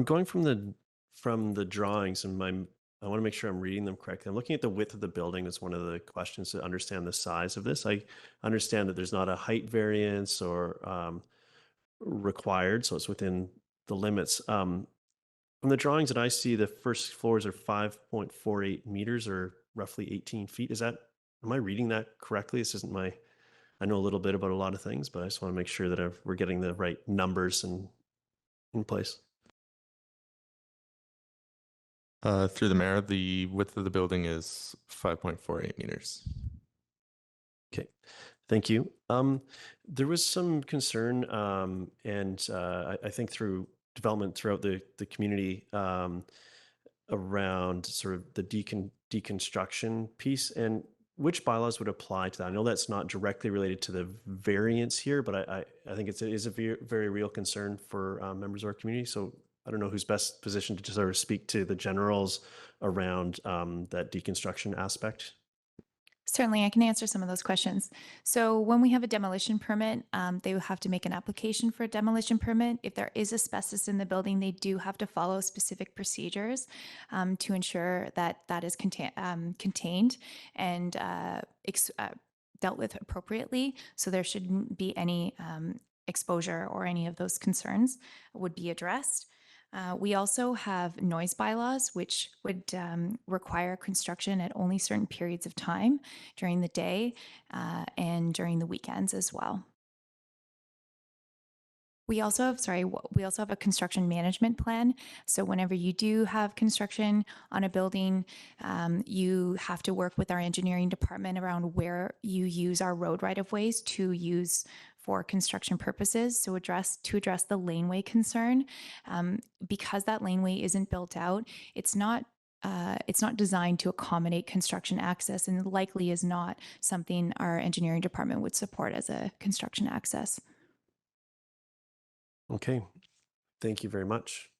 going from the drawings, and I want to make sure I'm reading them correctly. I'm looking at the width of the building. That's one of the questions to understand the size of this. I understand that there's not a height variance or required, so it's within the limits. From the drawings that I see, the first floors are 5.48 meters, or roughly 18 feet. Am I reading that correctly? This isn't I know a little bit about a lot of things, but I just want to make sure that we're getting the right numbers in place. Through the mayor, the width of the building is 5.48 meters. Okay, thank you. There was some concern, and I think through development throughout the community around sort of the deconstruction piece, and which bylaws would apply to that. I know that's not directly related to the variance here, but I think it is a very real concern for members of our community. So I don't know who's best positioned to sort of speak to the generals around that deconstruction aspect. Certainly, I can answer some of those questions. So when we have a demolition permit, they will have to make an application for a demolition permit. If there is asbestos in the building, they do have to follow specific procedures to ensure that that is contained and dealt with appropriately. So there shouldn't be any exposure, or any of those concerns would be addressed. We also have noise bylaws, which would require construction at only certain periods of time during the day and during the weekends as well. We also have a construction management plan. So whenever you do have construction on a building, you have to work with our engineering department around where you use our road right-of-ways to use for construction purposes. So to address the laneway concern, because that laneway isn't built out, it's not designed to accommodate construction access, and likely is not something our engineering department would support as a construction access. Okay, thank you very much.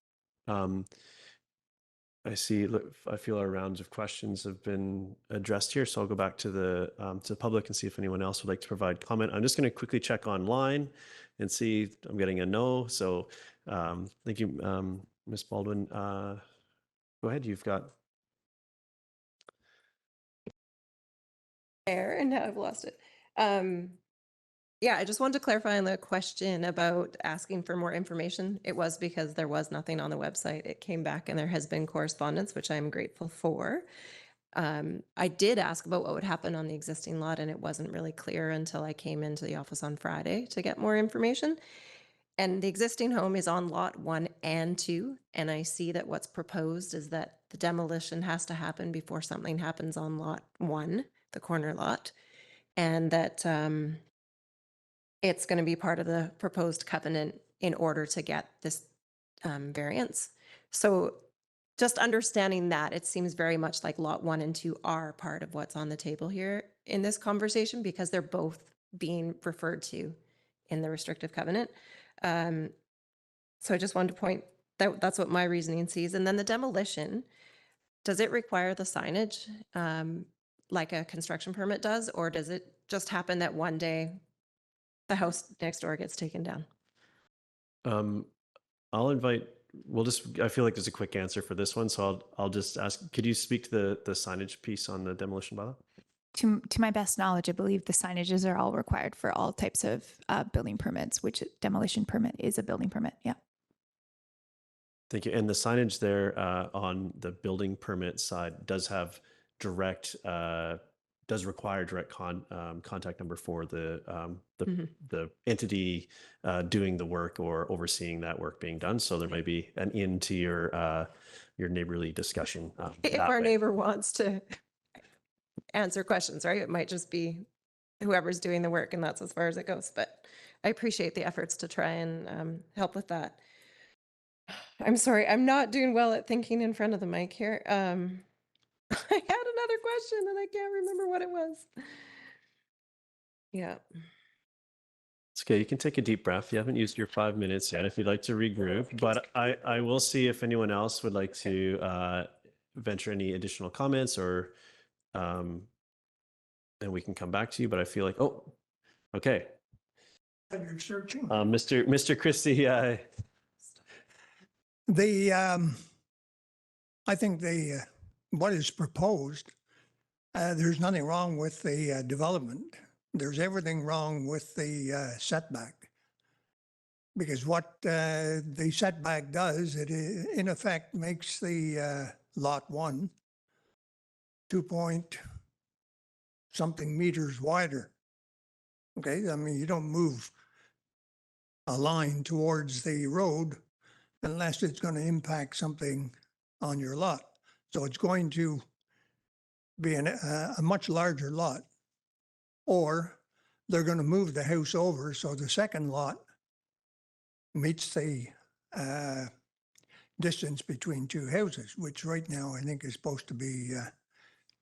I feel our rounds of questions have been addressed here, so I'll go back to the public and see if anyone else would like to provide comment. I'm just going to quickly check online and see. I'm getting a no, so thank you, Ms. Baldwin. Go ahead. You've got. There, and now I've lost it. Yeah, I just wanted to clarify on the question about asking for more information. It was because there was nothing on the website. It came back and there has been correspondence, which I'm grateful for. I did ask about what would happen on the existing lot, and it wasn't really clear until I came into the office on Friday to get more information. And the existing home is on lot 1 and 2. And I see that what's proposed is that the demolition has to happen before something happens on lot 1, the corner lot. And that it's going to be part of the proposed covenant in order to get this variance. So just understanding that, it seems very much like lot 1 and 2 are part of what's on the table here in this conversation because they're both being referred to in the restrictive covenant. So I just wanted to point that that's what my reasoning sees. And then the demolition, does it require the signage like a construction permit does, or does it just happen that one day the house next door gets taken down? I'll invite, I feel like there's a quick answer for this one. So I'll just ask, could you speak to the signage piece on the demolition bylaw? To my best knowledge, I believe the signages are all required for all types of building permits, which demolition permit is a building permit. Yeah. Thank you. And the signage there on the building permit side does have does require direct contact number for the entity doing the work or overseeing that work being done. So there might be an into your neighborly discussion. If our neighbor wants to answer questions, right? It might just be whoever's doing the work, and that's as far as it goes. But I appreciate the efforts to try and help with that. I'm sorry, I'm not doing well at thinking in front of the mic here. I had another question and I can't remember what it was. Yeah. It's okay. You can take a deep breath. You haven't used your 5 minutes yet if you'd like to regroup, but I will see if anyone else would like to venture any additional comments or then we can come back to you, but I feel like, oh, okay. You're searching. Mr. Christie, I think what is proposed, there's nothing wrong with the development. There's everything wrong with the setback. Because what the setback does, it in effect makes the lot 1 2-point-something meters wider. Okay, I mean, you don't move a line towards the road unless it's going to impact something on your lot. So it's going to be a much larger lot. Or they're going to move the house over so the second lot meets the distance between two houses, which right now I think is supposed to be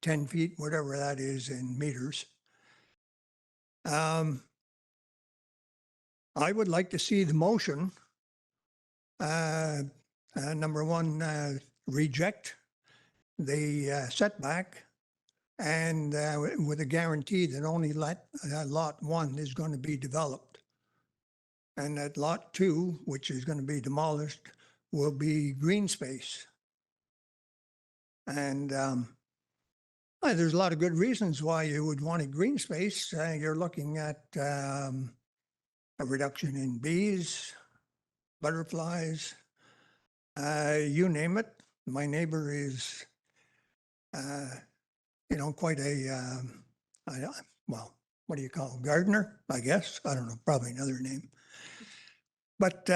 10 feet, whatever that is in meters. I would like to see the motion. Number 1, reject the setback and with a guarantee that only lot 1 is going to be developed. And that lot 2, which is going to be demolished, will be green space. And there's a lot of good reasons why you would want a green space. You're looking at a reduction in bees, butterflies, you name it. My neighbor is, quite a, well, what do you call it? Gardener, I guess. I don't know, probably another name. But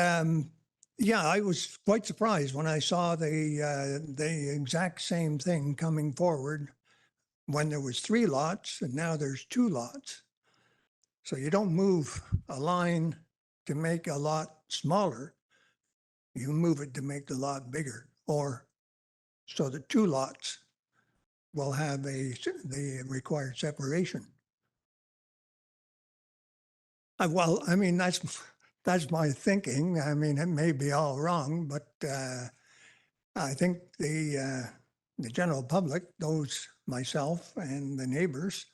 yeah, I was quite surprised when I saw the exact same thing coming forward when there was 3 lots and now there's 2 lots. So you don't move a line to make a lot smaller. You move it to make the lot bigger, or so the 2 lots will have the required separation. Well, I mean, that's my thinking. I mean, it may be all wrong, but I think the general public, those myself and the neighbors,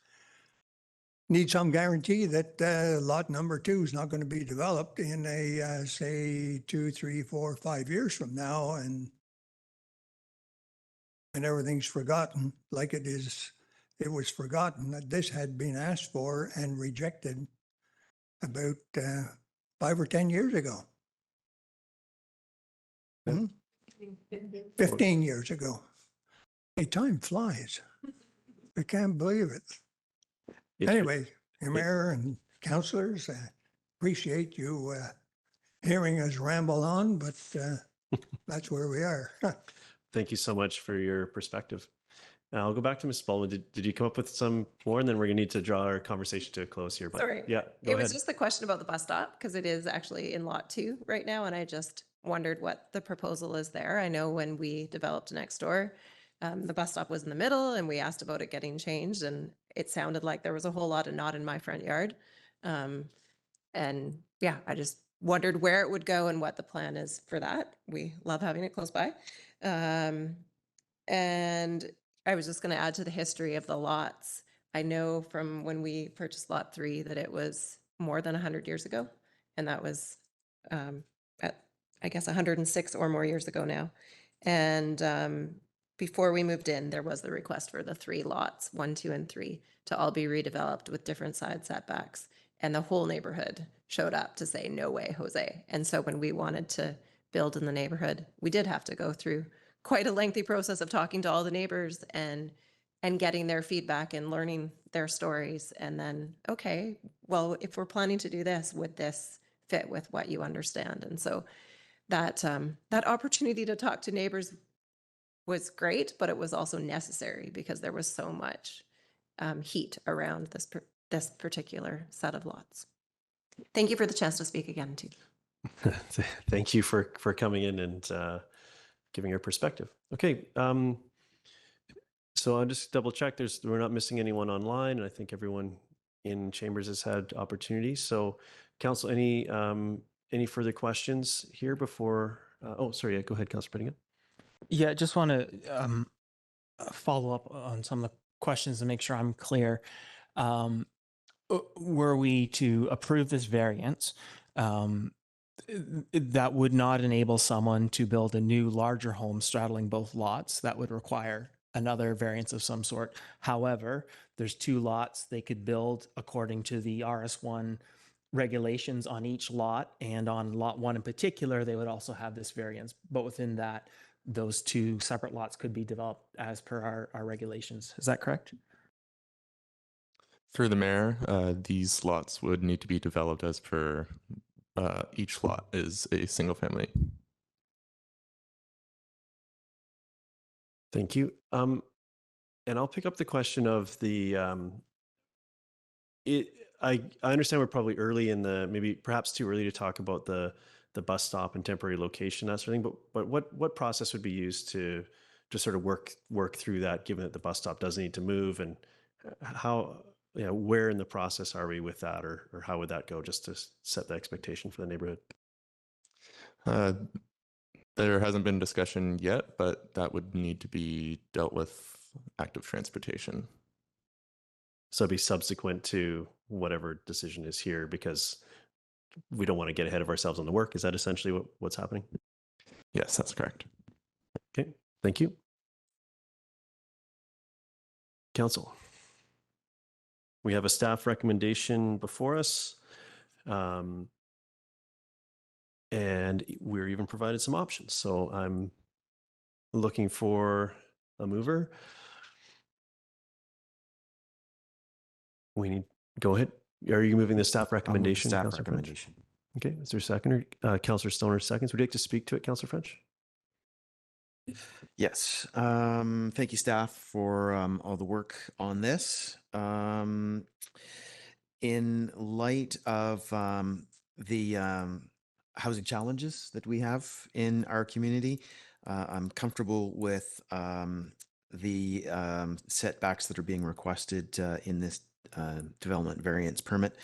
need some guarantee that lot number 2 is not going to be developed in a say 2, 3, 4, 5 years from now, and everything's forgotten like it is. It was forgotten that this had been asked for and rejected about 5 or 10 years ago. 15 years ago. Hey, time flies. I can't believe it. Anyway, your mayor and councillors, appreciate you hearing us ramble on, but that's where we are. Thank you so much for your perspective. I'll go back to Ms. Baldwin. Did you come up with some more? And then we're going to need to draw our conversation to a close here. But Sorry. yeah, it was just the question about the bus stop, because it is actually in lot 2 right now. And I just wondered what the proposal is there. I know when we developed next door, the bus stop was in the middle and we asked about it getting changed, and it sounded like there was a whole lot of not in my front yard. And yeah, I just wondered where it would go and what the plan is for that. We love having it close by. And I was just going to add to the history of the lots. I know from when we purchased lot 3 that it was more than 100 years ago. And that was, at, I guess, 106 or more years ago now. And before we moved in, there was the request for the 3 lots, 1, 2, and 3, to all be redeveloped with different side setbacks. And the whole neighborhood showed up to say, no way, Jose. And so when we wanted to build in the neighborhood, we did have to go through quite a lengthy process of talking to all the neighbors and getting their feedback and learning their stories. And then, okay, well, if we're planning to do this, would this fit with what you understand? And so that opportunity to talk to neighbors was great, but it was also necessary because there was so much heat around this particular set of lots. Thank you for the chance to speak again, too. Thank you for coming in and giving your perspective. Okay, so I'll just double check. We're not missing anyone online, and I think everyone in chambers has had opportunities. So, Council, any further questions here before? Oh, sorry. Yeah, go ahead, Councilor Pettigan. Yeah, just want to follow up on some of the questions to make sure I'm clear. Were we to approve this variance, that would not enable someone to build a new larger home straddling both lots. That would require another variance of some sort. However, there's 2 lots they could build according to the RS1 regulations on each lot, and on lot 1 in particular, they would also have this variance. But within that, those 2 separate lots could be developed as per our regulations. Is that correct? Through the mayor, these lots would need to be developed as per each lot is a single family. Thank you. And I'll pick up the question of the, I understand we're probably early in maybe perhaps too early to talk about the bus stop and temporary location, that sort of thing, but what process would be used to sort of work through that, given that the bus stop does need to move, and how, where in the process are we with that, or how would that go, just to set the expectation for the neighborhood? There hasn't been discussion yet, but that would need to be dealt with active transportation. So it'd be subsequent to whatever decision is here, because we don't want to get ahead of ourselves on the work. Is that essentially what's happening? Yes, that's correct. Okay, thank you. Council. We have a staff recommendation before us. And we're even provided some options. So I'm looking for a mover. Go ahead. Are you moving the staff recommendation? Staff Councilor recommendation. French? Okay, is there a seconder? Councilor Stoner seconds. Would you like to speak to it, Councilor French? Yes. Thank you, staff, for all the work on this. In light of the housing challenges that we have in our community, I'm comfortable with the setbacks that are being requested in this development variance permit.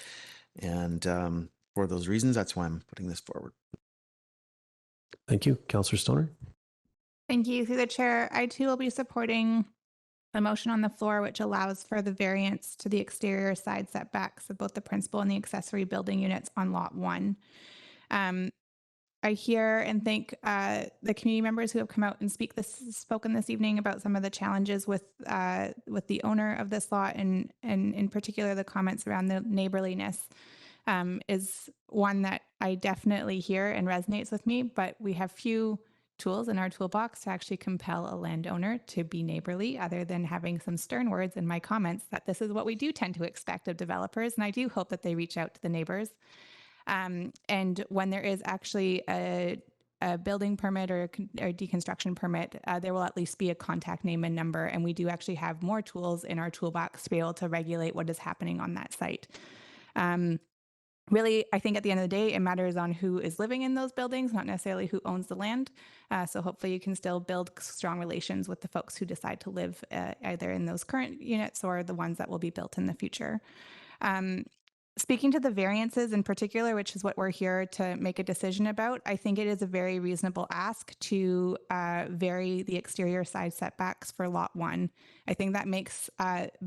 And for those reasons, that's why I'm putting this forward. Thank you. Councilor Stoner? Thank you. Through the chair, I too will be supporting the motion on the floor, which allows for the variance to the exterior side setbacks of both the principal and the accessory building units on lot 1. I hear and thank the community members who have come out and spoken this evening about some of the challenges with the owner of this lot, and in particular the comments around the neighborliness is one that I definitely hear and resonates with me. But we have few tools in our toolbox to actually compel a landowner to be neighborly, other than having some stern words in my comments that this is what we do tend to expect of developers, and I do hope that they reach out to the neighbors. And when there is actually a building permit or deconstruction permit, there will at least be a contact name and number, and we do actually have more tools in our toolbox to be able to regulate what is happening on that site. really, I think at the end of the day, it matters on who is living in those buildings, not necessarily who owns the land. So hopefully you can still build strong relations with the folks who decide to live either in those current units or the ones that will be built in the future. Speaking to the variances in particular, which is what we're here to make a decision about, I think it is a very reasonable ask to vary the exterior side setbacks for lot 1. I think that makes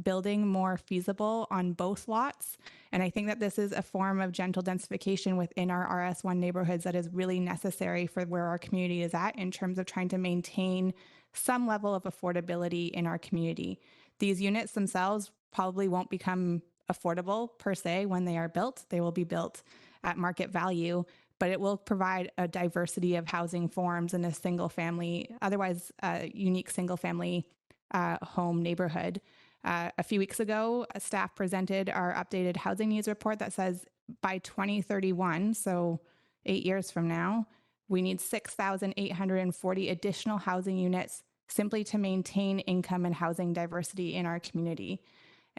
building more feasible on both lots. And I think that this is a form of gentle densification within our RS1 neighborhoods that is really necessary for where our community is at in terms of trying to maintain some level of affordability in our community. These units themselves probably won't become affordable per se when they are built. They will be built at market value, but it will provide a diversity of housing forms in a single family, otherwise unique single family home neighborhood. A few weeks ago, staff presented our updated housing needs report that says by 2031, so 8 years from now, we need 6,840 additional housing units simply to maintain income and housing diversity in our community.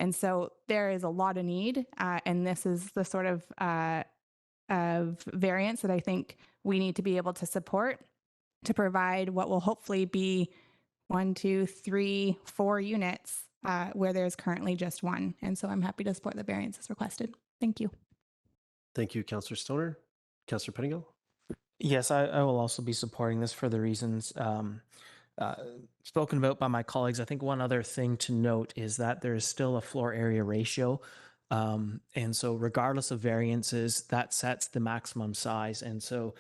And so there is a lot of need, and this is the sort of variance that I think we need to be able to support to provide what will hopefully be 1, 2, 3, 4 units where there's currently just one. And so I'm happy to support the variance as requested. Thank you. Thank you, Councillor Stoner. Councillor Pettingill? Yes, I will also be supporting this for the reasons spoken about by my colleagues. I think one other thing to note is that there is still a floor area ratio. And so regardless of variances, that sets the maximum size. And so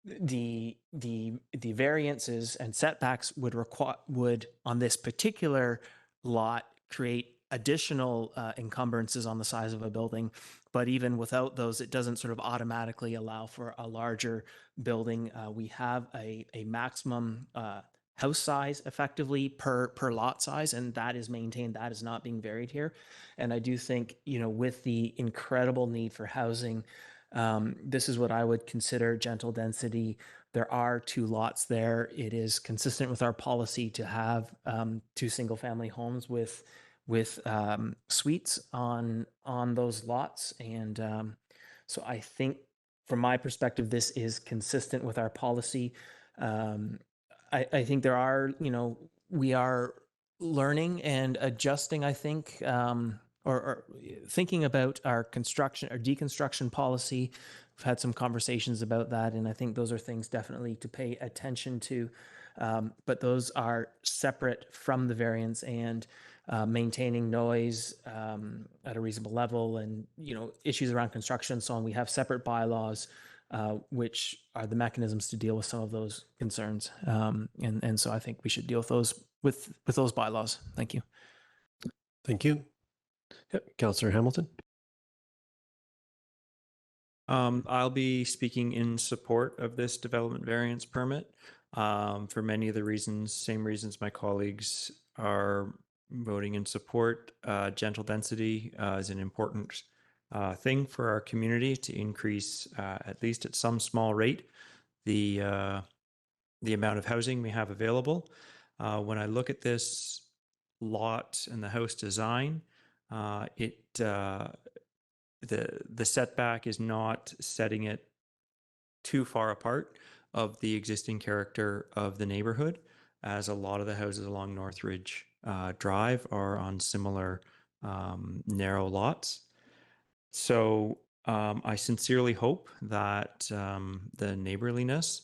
the variances and setbacks would on this particular lot create additional encumbrances on the size of a building. But even without those, it doesn't sort of automatically allow for a larger building. We have a maximum house size effectively per lot size, and that is maintained. That is not being varied here. And I do think, with the incredible need for housing, this is what I would consider gentle density. There are 2 lots there. It is consistent with our policy to have 2 single family homes with suites on those lots. And so I think from my perspective, this is consistent with our policy. I think there are, we are learning and adjusting, I think, or thinking about our construction or deconstruction policy. We've had some conversations about that, and I think those are things definitely to pay attention to. But those are separate from the variance, and maintaining noise at a reasonable level, and issues around construction and so on. We have separate bylaws, which are the mechanisms to deal with some of those concerns. And so I think we should deal with those with those bylaws. Thank you. Thank you. Yep. Councillor Hamilton? I'll be speaking in support of this development variance permit for many of the same reasons my colleagues are voting in support. Gentle density is an important thing for our community to increase, at least at some small rate, the amount of housing we have available. When I look at this lot and the house design, the setback is not setting it too far apart of the existing character of the neighborhood, as a lot of the houses along Northridge Drive are on similar narrow lots. So I sincerely hope that the neighborliness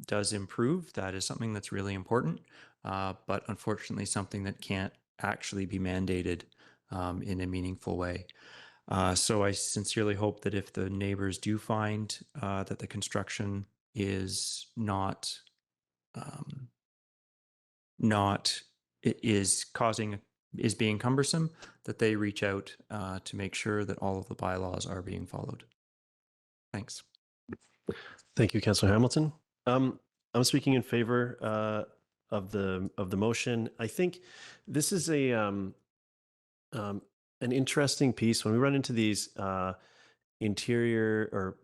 does improve. That is something that's really important, but unfortunately something that can't actually be mandated in a meaningful way. So I sincerely hope that if the neighbors do find that the construction is is being cumbersome, that they reach out to make sure that all of the bylaws are being followed. Thanks. Thank you, Councillor Hamilton. I'm speaking in favor of the motion. I think this is an interesting piece when we run into these interior, or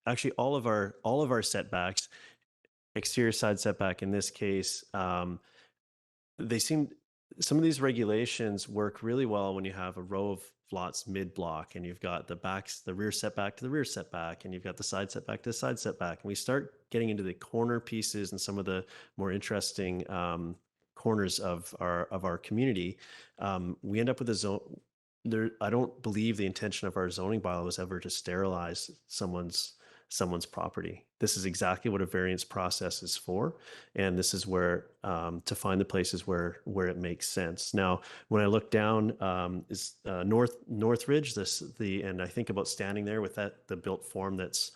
actually all of our setbacks, exterior side setback in this case, they seem some of these regulations work really well when you have a row of lots mid-block and you've got the rear setback to the rear setback, and you've got the side setback to the side setback. And we start getting into the corner pieces and some of the more interesting corners of our community. We end up with a zone. I don't believe the intention of our zoning bylaw was ever to sterilize someone's property. This is exactly what a variance process is for, and this is where to find the places where it makes sense. Now, when I look down is Northridge, and I think about standing there with the built form that's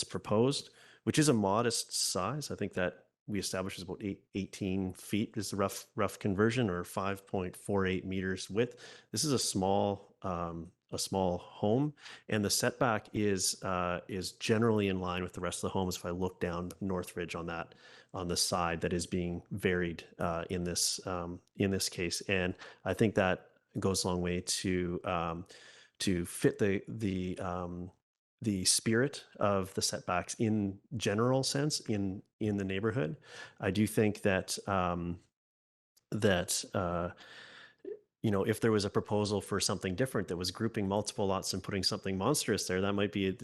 proposed, which is a modest size. I think that we established is about 18 feet is the rough conversion, or 5.48 meters width. This is a small home, and the setback is generally in line with the rest of the homes. If I look down Northridge on the side that is being varied in this case, and I think that goes a long way to fit the spirit of the setbacks in general sense in the neighborhood. I do think that if there was a proposal for something different that was grouping multiple lots and putting something monstrous there, that might be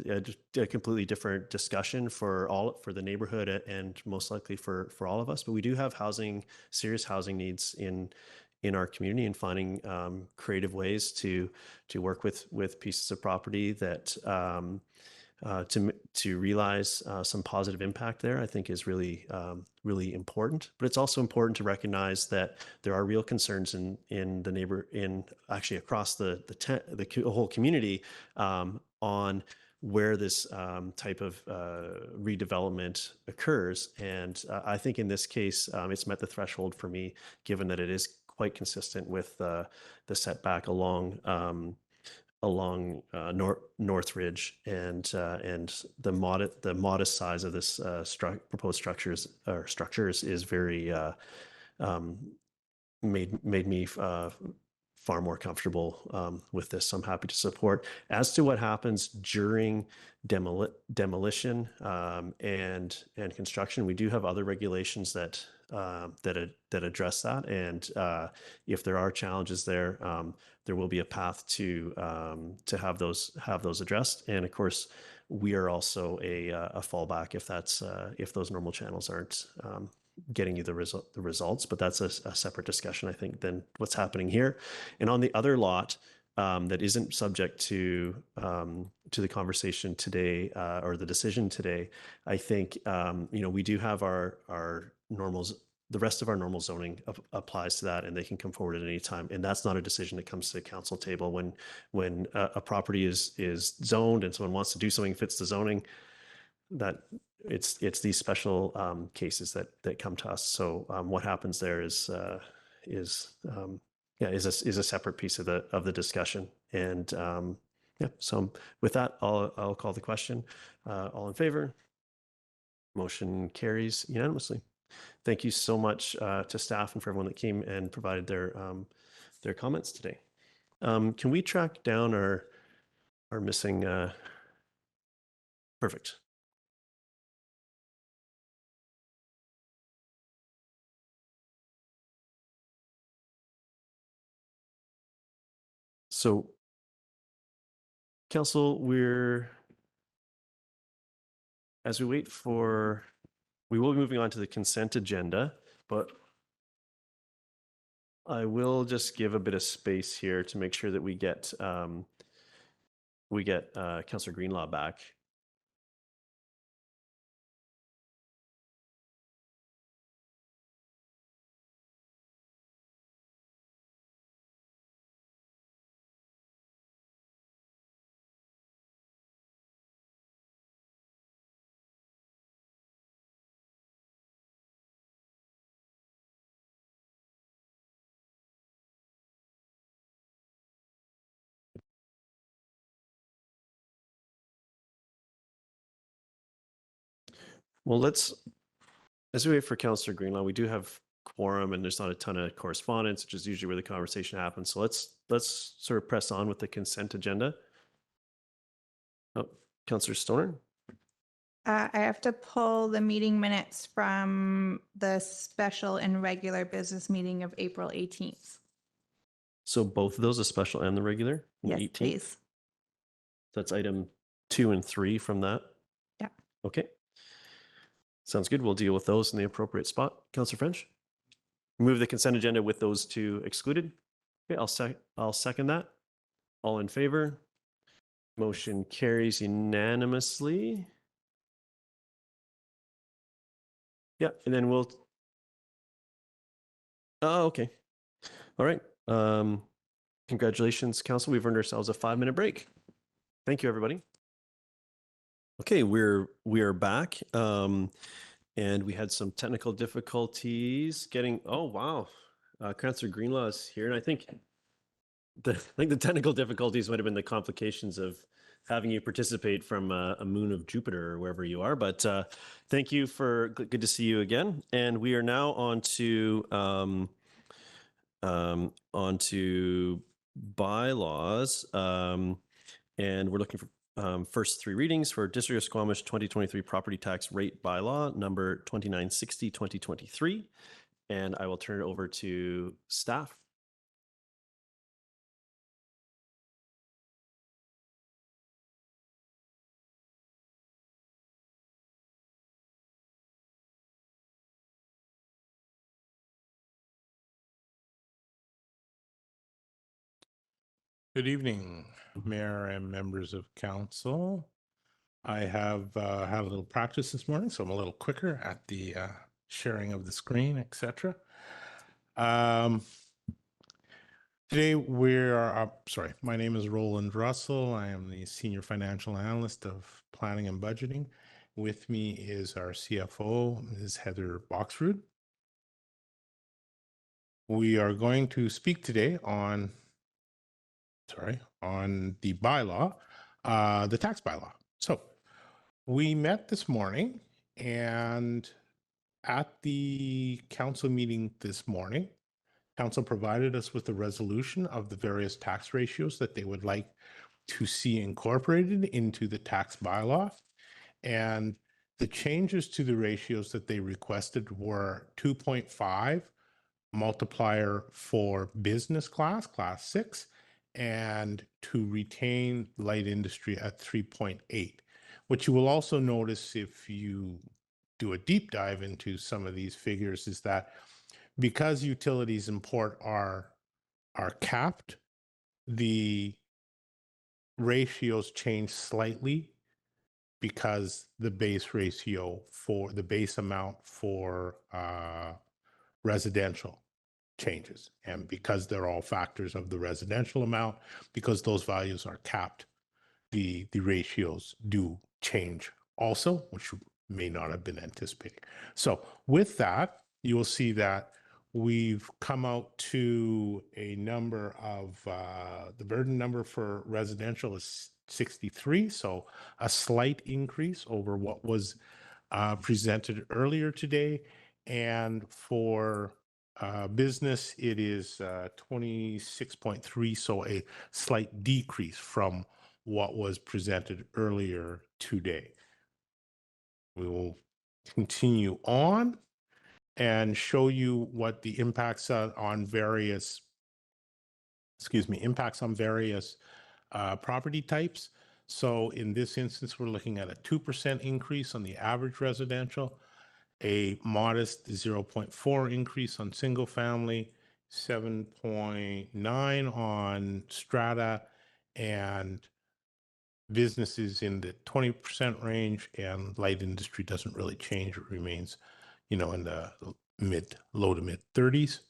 a completely different discussion for the neighborhood and most likely for all of us. But we do have serious housing needs in our community, and finding creative ways to work with pieces of property that to realize some positive impact there, I think is really important. But it's also important to recognize that there are real concerns actually across the whole community on where this type of redevelopment occurs. And I think in this case, it's met the threshold for me, given that it is quite consistent with the setback along Northridge, and the modest size of this proposed structures is very made me far more comfortable with this. So I'm happy to support. As to what happens during demolition and construction, we do have other regulations that address that, and if there are challenges there, there will be a path to have those addressed. And of course, we are also a fallback if those normal channels aren't getting you the results. But that's a separate discussion, I think, than what's happening here. And on the other lot that isn't subject to the conversation today or the decision today, I think we do have our normals. The rest of our normal zoning applies to that, and they can come forward at any time. And that's not a decision that comes to the council table when a property is zoned and someone wants to do something fits the zoning. That it's these special cases that come to us. So what happens there is a separate piece of the discussion. And so with that, I'll call the question. All in favor? Motion carries unanimously. Thank you so much to staff and for everyone that came and provided their comments today. Can we track down our missing? Perfect. So, Council, as we wait for, we will be moving on to the consent agenda, but I will just give a bit of space here to make sure that we get Councillor Greenlaw back. Well, as we wait for Councillor Greenlaw, we do have quorum and there's not a ton of correspondence, which is usually where the conversation happens. So let's sort of press on with the consent agenda. Oh, Councillor Stoner. I have to pull the meeting minutes from the special and regular business meeting of April 18th. So both of those, the special and the regular? the Yes, 18th? please. That's item 2 and 3 from that? Yeah. Okay. Sounds good. We'll deal with those in the appropriate spot. Councillor French? Move the consent agenda with those two excluded. Okay, I'll second that. All in favor? Motion carries unanimously. Yeah, and then we'll. Oh, okay. All right. Congratulations, Council. We've earned ourselves a 5-minute break. Thank you, everybody. Okay, we are back, and we had some technical difficulties getting. Oh wow, Councillor Greenlaw is here, and I think the technical difficulties might have been the complications of having you participate from a moon of Jupiter or wherever you are. But thank you for good to see you again, and we are now on to bylaws, and we're looking for first 3 readings for District of Squamish 2023 property tax rate bylaw number 2960 2023, and I will turn it over to staff. Good evening, Mayor and members of Council. I have had a little practice this morning, so I'm a little quicker at the sharing of the screen, etc. Today we are, my name is Roland Russell. I am the Senior Financial Analyst of Planning and Budgeting. With me is our CFO, Ms. Heather Boxrud. We are going to speak today on the bylaw, the tax bylaw. So we met this morning, and at the council meeting this morning, council provided us with a resolution of the various tax ratios that they would like to see incorporated into the tax bylaw. And the changes to the ratios that they requested were 2.5 multiplier for business class 6, and to retain light industry at 3.8. What you will also notice if you do a deep dive into some of these figures is that because utilities in port are capped, the ratios change slightly because the base ratio for the base amount for residential changes. And because they're all factors of the residential amount, because those values are capped, the ratios do change also, which you may not have been anticipating. So with that, you will see that we've come out to a number of, the burden number for residential is 63, so a slight increase over what was presented earlier today. And for business, it is 26.3, so a slight decrease from what was presented earlier today. We will continue on and show you what the impacts on various, property types. So in this instance, we're looking at a 2% increase on the average residential, a modest 0.4 increase on single family, 7.9 on strata, and businesses in the 20% range, and light industry doesn't really change. It remains, in the low to mid 30s.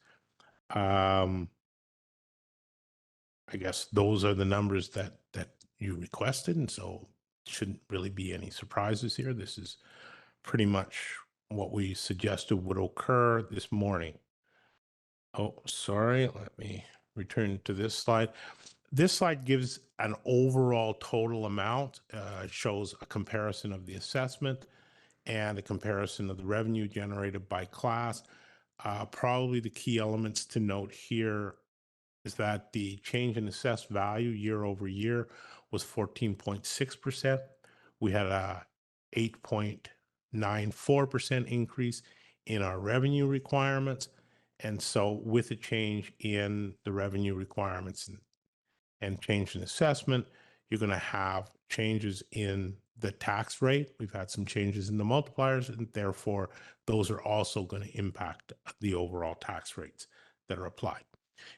I guess those are the numbers that you requested, and so shouldn't really be any surprises here. This is pretty much what we suggested would occur this morning. Oh, sorry. Let me return to this slide. This slide gives an overall total amount. It shows a comparison of the assessment and a comparison of the revenue generated by class. Probably the key elements to note here is that the change in assessed value year over year was 14.6%. We had a 8.94% increase in our revenue requirements. And so with a change in the revenue requirements and change in assessment, you're going to have changes in the tax rate. We've had some changes in the multipliers, and therefore those are also going to impact the overall tax rates that are applied.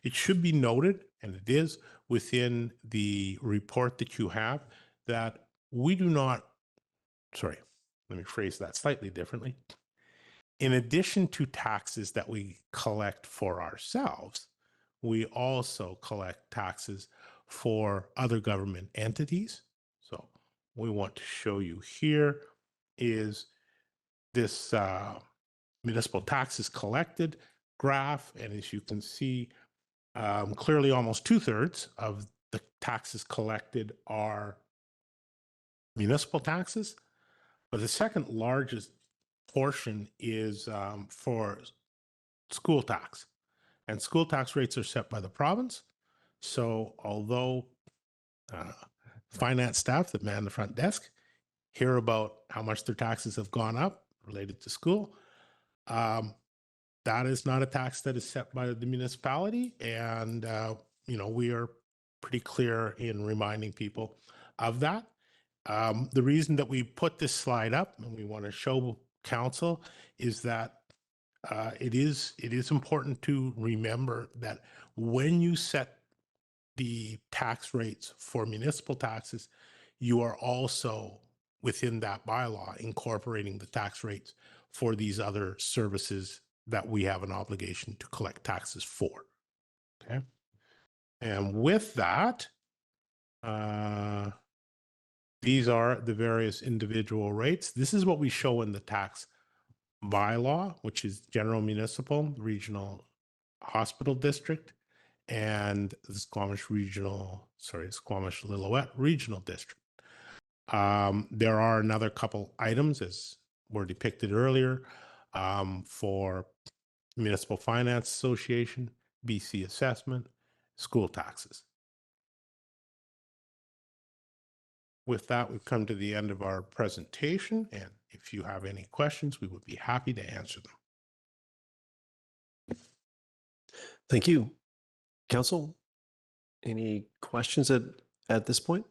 It should be noted, and it is within the report that you have, that we do not, sorry, let me phrase that slightly differently. In addition to taxes that we collect for ourselves, we also collect taxes for other government entities. So we want to show you here is this municipal taxes collected graph. And as you can see, clearly almost 2/3 of the taxes collected are municipal taxes, but the second largest portion is for school tax. And school tax rates are set by the province. So although finance staff that man the front desk hear about how much their taxes have gone up related to school, that is not a tax that is set by the municipality. And, we are pretty clear in reminding people of that. The reason that we put this slide up and we want to show council is that it is important to remember that when you set the tax rates for municipal taxes, you are also within that bylaw incorporating the tax rates for these other services that we have an obligation to collect taxes for. Okay. And with that, these are the various individual rates. This is what we show in the tax bylaw, which is general municipal, regional hospital district, and the Squamish Lillooet regional district. There are another couple items as were depicted earlier for Municipal Finance Association, BC assessment, school taxes. With that, we've come to the end of our presentation, and if you have any questions, we would be happy to answer them. Thank you. Council, any questions at this point?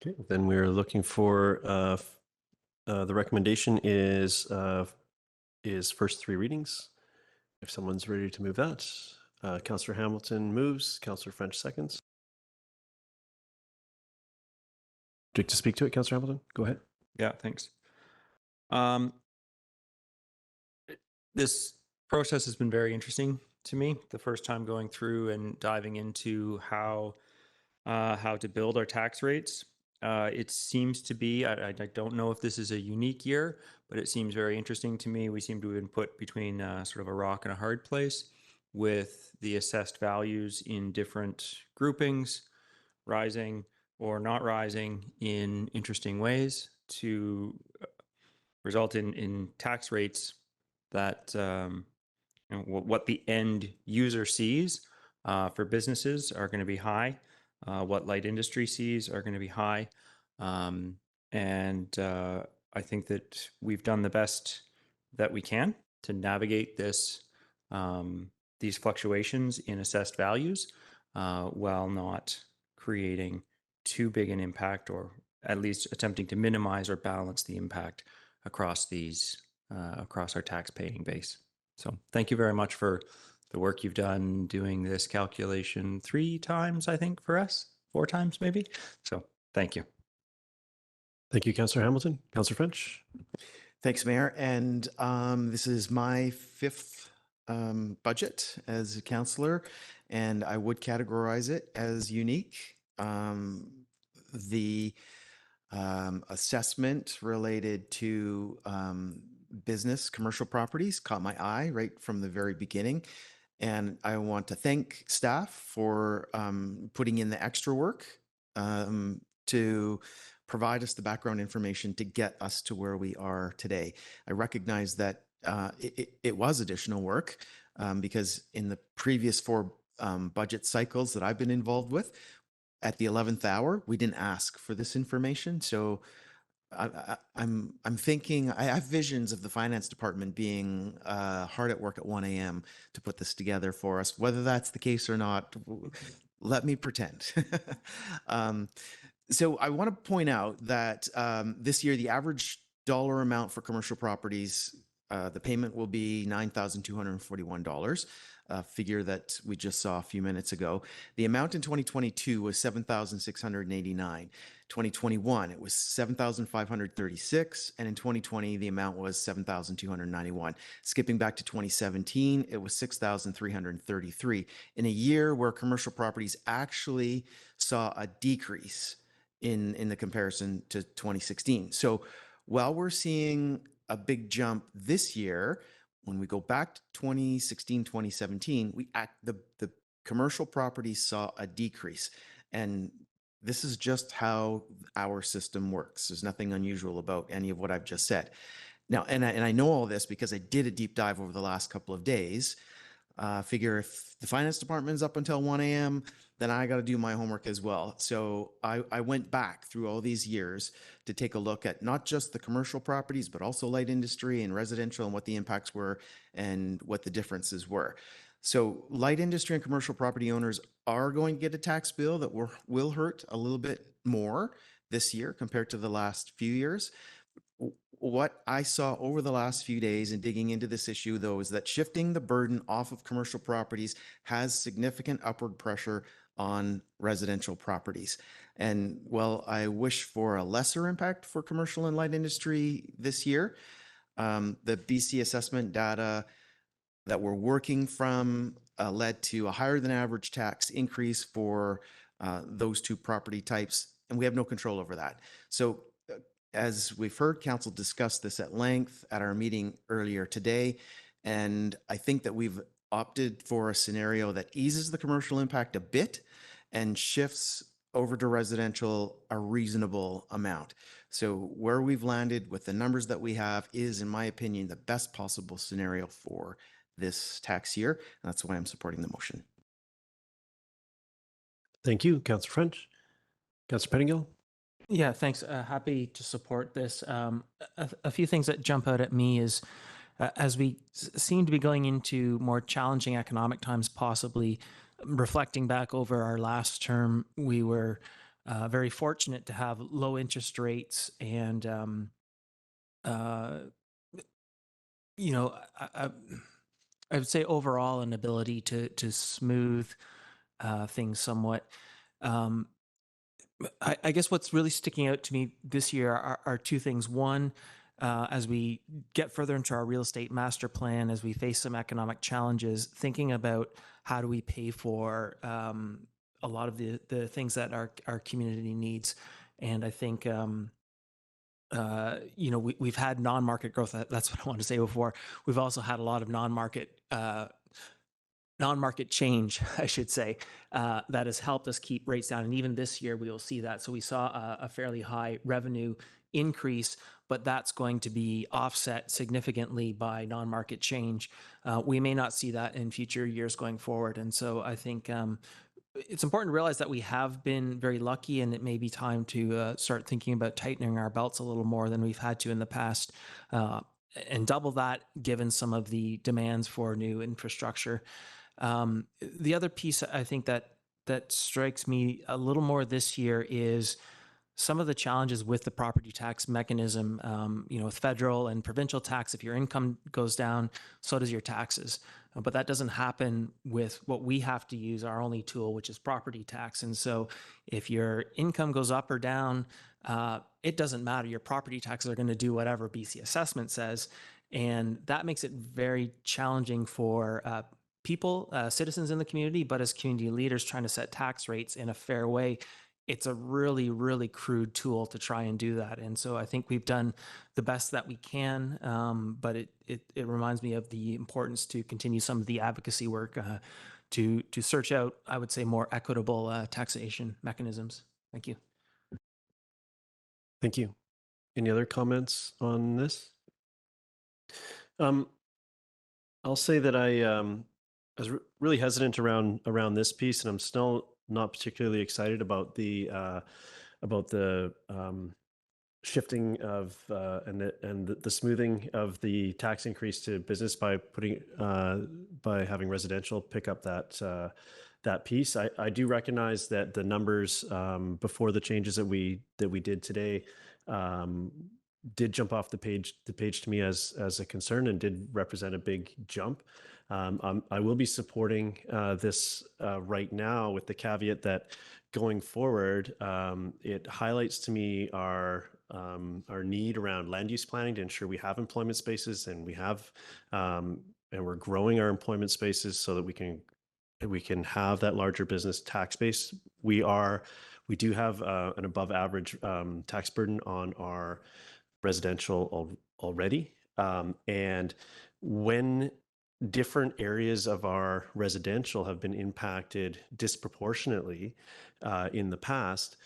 Okay, then we're looking for the recommendation is first three readings. If someone's ready to move that, Councillor Hamilton moves, Councillor French seconds. Would you like to speak to it, Councillor Hamilton? Go ahead. Yeah, thanks. This process has been very interesting to me. The first time going through and diving into how to build our tax rates. It seems to be, I don't know if this is a unique year, but it seems very interesting to me. We seem to have been put between sort of a rock and a hard place with the assessed values in different groupings, rising or not rising in interesting ways to result in tax rates that what the end user sees for businesses are going to be high. What light industry sees are going to be high. And I think that we've done the best that we can to navigate this, these fluctuations in assessed values while not creating too big an impact, or at least attempting to minimize or balance the impact across these, across our tax paying base. So thank you very much for the work you've done doing this calculation 3 times, I think, for us, 4 times maybe. So thank you. Thank you, Councillor Hamilton. Councillor French. Thanks, Mayor. And this is my 5th budget as a councillor, and I would categorize it as unique. The assessment related to business commercial properties caught my eye right from the very beginning. And I want to thank staff for putting in the extra work to provide us the background information to get us to where we are today. I recognize that it was additional work because in the previous 4 budget cycles that I've been involved with, at the 11th hour. We didn't ask for this information. So I'm thinking, I have visions of the finance department being hard at work at 1 a.m. to put this together for us. Whether that's the case or not, let me pretend. So I want to point out that this year, the average dollar amount for commercial properties, the payment will be $9,241, a figure that we just saw a few minutes ago. The amount in 2022 was $7,689. 2021, it was $7,536, and in 2020, the amount was $7,291. Skipping back to 2017, it was $6,333. In a year where commercial properties actually saw a decrease in the comparison to 2016. So while we're seeing a big jump this year, when we go back to 2016, 2017, the commercial properties saw a decrease. And this is just how our system works. There's nothing unusual about any of what I've just said. Now, and I know all this because I did a deep dive over the last couple of days. Figure if the finance department is up until 1 a.m., then I got to do my homework as well. So I went back through all these years to take a look at not just the commercial properties, but also light industry and residential and what the impacts were and what the differences were. So light industry and commercial property owners are going to get a tax bill that will hurt a little bit more this year compared to the last few years. What I saw over the last few days in digging into this issue, though, is that shifting the burden off of commercial properties has significant upward pressure on residential properties. And while I wish for a lesser impact for commercial and light industry this year, the BC assessment data that we're working from led to a higher than average tax increase for those two property types, and we have no control over that. So as we've heard, council discuss this at length at our meeting earlier today, and I think that we've opted for a scenario that eases the commercial impact a bit and shifts over to residential a reasonable amount. So where we've landed with the numbers that we have is, in my opinion, the best possible scenario for this tax year. And that's why I'm supporting the motion. Thank you, Councillor French. Councillor Pettingill. Yeah, thanks. Happy to support this. A few things that jump out at me is as we seem to be going into more challenging economic times, possibly reflecting back over our last term, we were very fortunate to have low interest rates and, you know, I would say overall an ability to smooth things somewhat. I guess what's really sticking out to me this year are two things. One, as we get further into our real estate master plan, as we face some economic challenges, thinking about how do we pay for a lot of the things that our community needs. And I think, you know, we've had non-market growth. That's what I wanted to say before. We've also had a lot of non-market change, I should say, that has helped us keep rates down. And even this year, we will see that. So we saw a fairly high revenue increase, but that's going to be offset significantly by non-market change. We may not see that in future years going forward. And so I think it's important to realize that we have been very lucky, and it may be time to start thinking about tightening our belts a little more than we've had to in the past, and double that given some of the demands for new infrastructure. The other piece I think that strikes me a little more this year is some of the challenges with the property tax mechanism. You know, with federal and provincial tax, if your income goes down, so does your taxes. But that doesn't happen with what we have to use, our only tool, which is property tax. And so if your income goes up or down, it doesn't matter. Your property taxes are going to do whatever BC assessment says. And that makes it very challenging for people, citizens in the community, but as community leaders trying to set tax rates in a fair way, it's a really, really crude tool to try and do that. And so I think we've done the best that we can, but it reminds me of the importance to continue some of the advocacy work to search out, I would say, more equitable taxation mechanisms. Thank you. Thank you. Any other comments on this? I'll say that I was really hesitant around this piece, and I'm still not particularly excited about the shifting of and the smoothing of the tax increase to business by by having residential pick up that piece. I do recognize that the numbers before the changes that we did today did jump off the page to me as a concern and did represent a big jump. I will be supporting this right now with the caveat that going forward, it highlights to me our need around land use planning to ensure we have employment spaces and we have and we're growing our employment spaces so that we can have that larger business tax base. We do have an above average tax burden on our residential already. And when different areas of our residential have been impacted disproportionately in the past,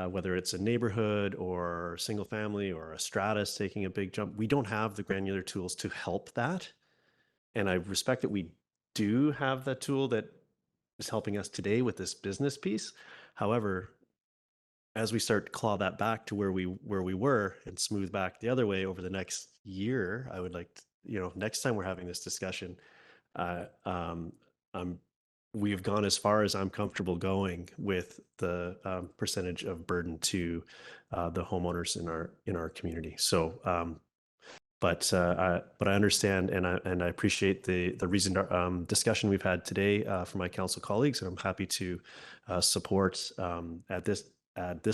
whether it's a neighborhood or single family or a stratus taking a big jump, we don't have the granular tools to help that. And I respect that we do have that tool that is helping us today with this business piece. However, as we start to claw that back to where we were and smooth back the other way over the next year, I would like to, next time we're having this discussion, we've gone as far as I'm comfortable going with the percentage of burden to the homeowners in our community. So, but I understand and I appreciate the reasoned discussion we've had today from my council colleagues, and I'm happy to support at this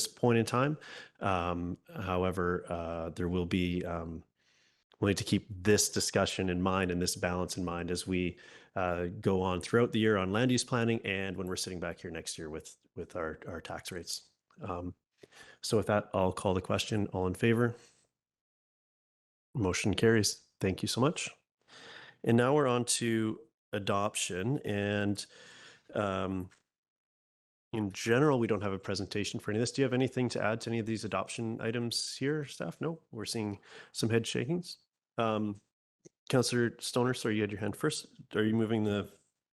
point in time. However, there will be we'll need to keep this discussion in mind and this balance in mind as we go on throughout the year on land use planning and when we're sitting back here next year with our tax rates. So with that, I'll call the question. All in favor? Motion carries. Thank you so much. And now we're on to adoption. And in general, we don't have a presentation for any of this. Do you have anything to add to any of these adoption items here, staff? No, we're seeing some head shakings. Councillor Stoner, sorry, you had your hand first. Are you moving the?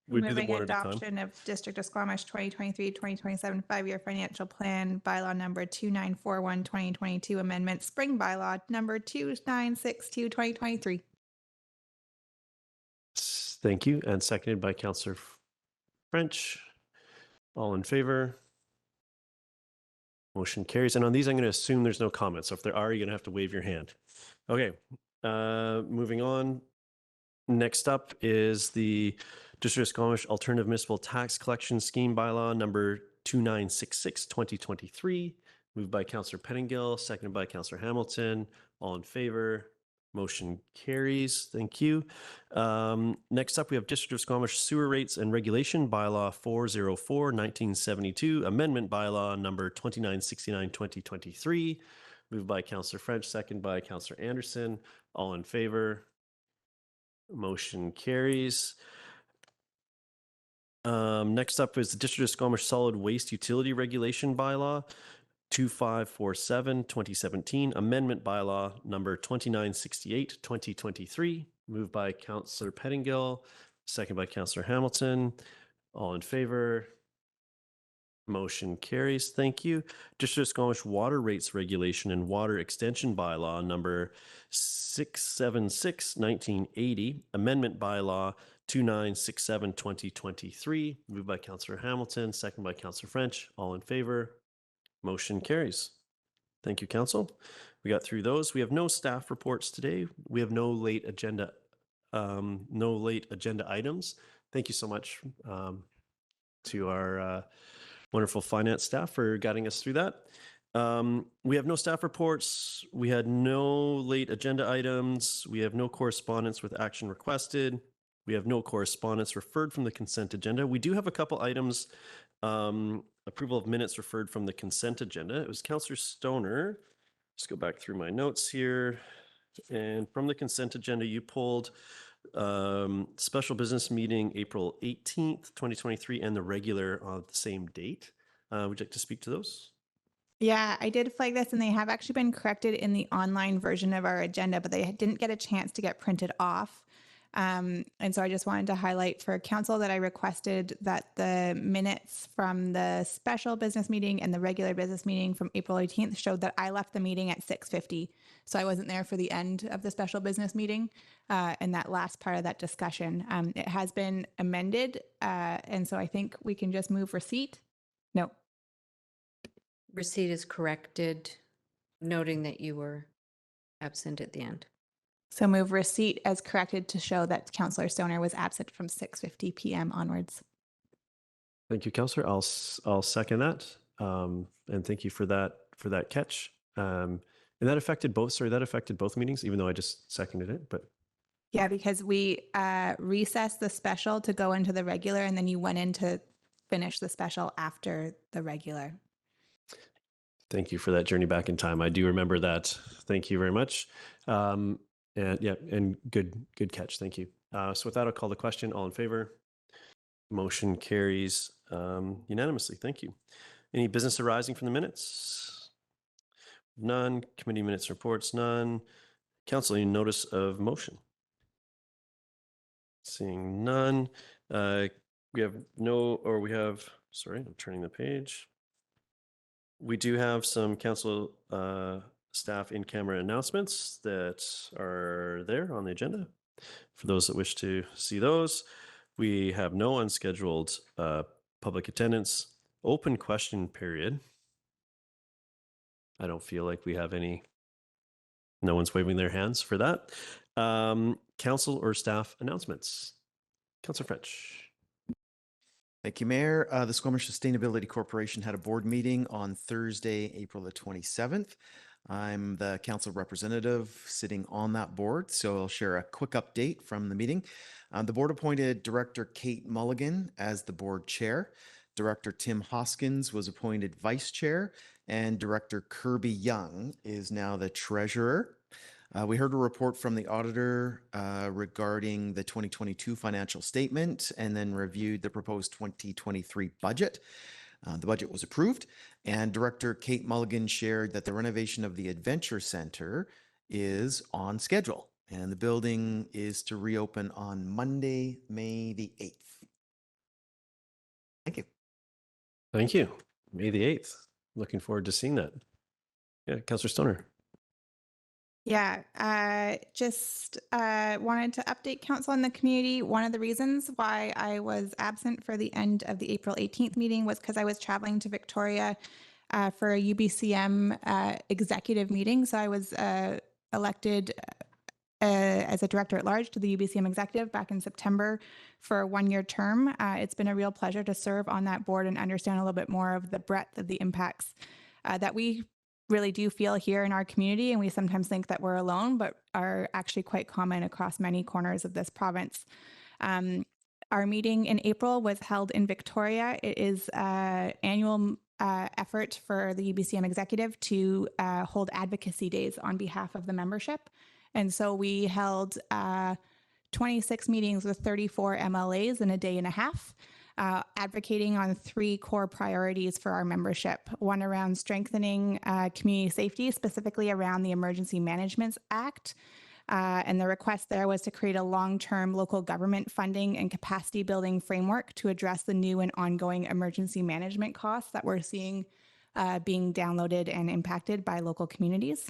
We do the one at a time. Adoption of District of Squamish 2023-2027 5-year financial plan, bylaw number 2941-2022 amendment, spring bylaw number 2962-2023. Thank you, and seconded by Councillor French. All in favor? Motion carries. And on these, I'm going to assume there's no comments. So if there are, you're going to have to wave your hand. Okay, moving on. Next up is the District of Squamish Alternative Municipal Tax Collection Scheme Bylaw number 2966-2023. Moved by Councillor Pettingill, seconded by Councillor Hamilton. All in favor? Motion carries. Thank you. Next up, we have District of Squamish Sewer Rates and Regulation Bylaw 404-1972, Amendment Bylaw number 2969-2023. Moved by Councillor French, second by Councillor Anderson. All in favor? Motion carries. Next up is the District of Squamish Solid Waste Utility Regulation Bylaw 2547-2017, Amendment Bylaw number 2968-2023. Moved by Councillor Pettingill, second by Councillor Hamilton. All in favor? Motion carries. Thank you. District of Squamish Water Rates Regulation and Water Extension Bylaw number 676-1980, Amendment Bylaw 2967-2023. Moved by Councillor Hamilton, second by Councillor French. All in favor? Motion carries. Thank you, Council. We got through those. We have no staff reports today. We have no late agenda items. Thank you so much to our wonderful finance staff for guiding us through that. We have no staff reports. We had no late agenda items. We have no correspondence with action requested. We have no correspondence referred from the consent agenda. We do have a couple items. Approval of minutes referred from the consent agenda. It was Councillor Stoner. Let's go back through my notes here. And from the consent agenda, you pulled special business meeting April 18th, 2023, and the regular on the same date. Would you like to speak to those? Yeah, I did flag this, and they have actually been corrected in the online version of our agenda, but they didn't get a chance to get printed off. And so I just wanted to highlight for council that I requested that the minutes from the special business meeting and the regular business meeting from April 18th showed that I left the meeting at 6:50. So I wasn't there for the end of the special business meeting and that last part of that discussion. It has been amended. And so I think we can just move receipt. No. Receipt is corrected, noting that you were absent at the end. So move receipt as corrected to show that Councillor Stoner was absent from 6:50 p.m. onwards. Thank you, Councillor. I'll second that. And thank you for that catch. And that affected both. Sorry, that affected both meetings, even though I just seconded it. But yeah, because we recessed the special to go into the regular, and then you went in to finish the special after the regular. thank you for that journey back in time. I do remember that. Thank you very much. And yeah, and good catch. Thank you. So with that, I'll call the question. All in favor? Motion carries unanimously. Thank you. Any business arising from the minutes? None. Committee minutes reports? None. Council, any notice of motion? Seeing none. We have, sorry, I'm turning the page. We do have some council staff in-camera announcements that are there on the agenda. For those that wish to see those, we have no unscheduled public attendance. Open question period. I don't feel like we have any. No one's waving their hands for that. Council or staff announcements. Councillor French. Thank you, Mayor. The Squamish Sustainability Corporation had a board meeting on Thursday, April the 27th. I'm the council representative sitting on that board, so I'll share a quick update from the meeting. The board appointed Director Kate Mulligan as the board chair. Director Tim Hoskins was appointed vice chair, and Director Kirby Young is now the treasurer. We heard a report from the auditor regarding the 2022 financial statement and then reviewed the proposed 2023 budget. The budget was approved, and Director Kate Mulligan shared that the renovation of the Adventure Center is on schedule, and the building is to reopen on Monday, May the 8th. Thank you. Thank you. May the 8th. Looking forward to seeing that. Yeah, Councillor Stoner. Yeah, just wanted to update council and the community. One of the reasons why I was absent for the end of the April 18th meeting was because I was traveling to Victoria for a UBCM executive meeting. So I was elected as a director at large to the UBCM executive back in September for a 1-year term. It's been a real pleasure to serve on that board and understand a little bit more of the breadth of the impacts that we really do feel here in our community, and we sometimes think that we're alone, but are actually quite common across many corners of this province. Our meeting in April was held in Victoria. It is an annual effort for the UBCM executive to hold advocacy days on behalf of the membership. And so we held 26 meetings with 34 MLAs in a day and a half. Advocating on 3 core priorities for our membership. One around strengthening community safety, specifically around the Emergency Management Act. And the request there was to create a long-term local government funding and capacity building framework to address the new and ongoing emergency management costs that we're seeing being downloaded and impacted by local communities.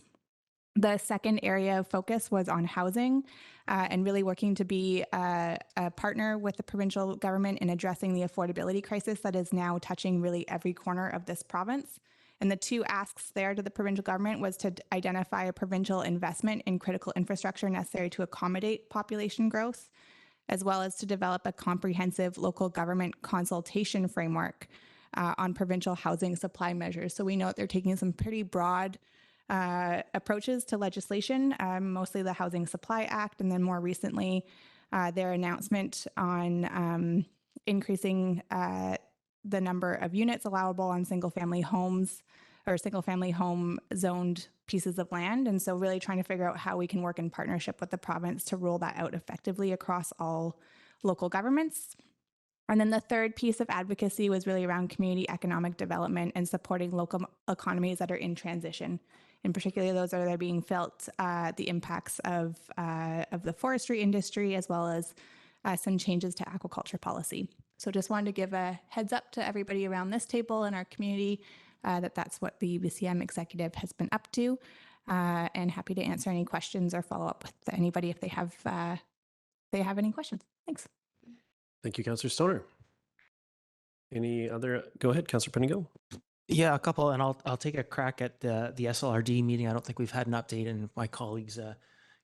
The second area of focus was on housing and really working to be a partner with the provincial government in addressing the affordability crisis that is now touching really every corner of this province. And the 2 asks there to the provincial government was to identify a provincial investment in critical infrastructure necessary to accommodate population growth, as well as to develop a comprehensive local government consultation framework on provincial housing supply measures. So we know that they're taking some pretty broad approaches to legislation, mostly the Housing Supply Act, and then more recently, their announcement on increasing the number of units allowable on single-family homes or single-family home zoned pieces of land. And so really trying to figure out how we can work in partnership with the province to roll that out effectively across all local governments. And then the third piece of advocacy was really around community economic development and supporting local economies that are in transition. in particular those that are being felt, the impacts of the forestry industry, as well as some changes to aquaculture policy. So just wanted to give a heads up to everybody around this table in our community that that's what the UBCM executive has been up to, and happy to answer any questions or follow up with anybody if they have any questions. Thanks. Thank you, Councillor Stoner. Any other? Go ahead, Councillor Penigo. Yeah, a couple, and I'll take a crack at the SLRD meeting. I don't think we've had an update, and my colleagues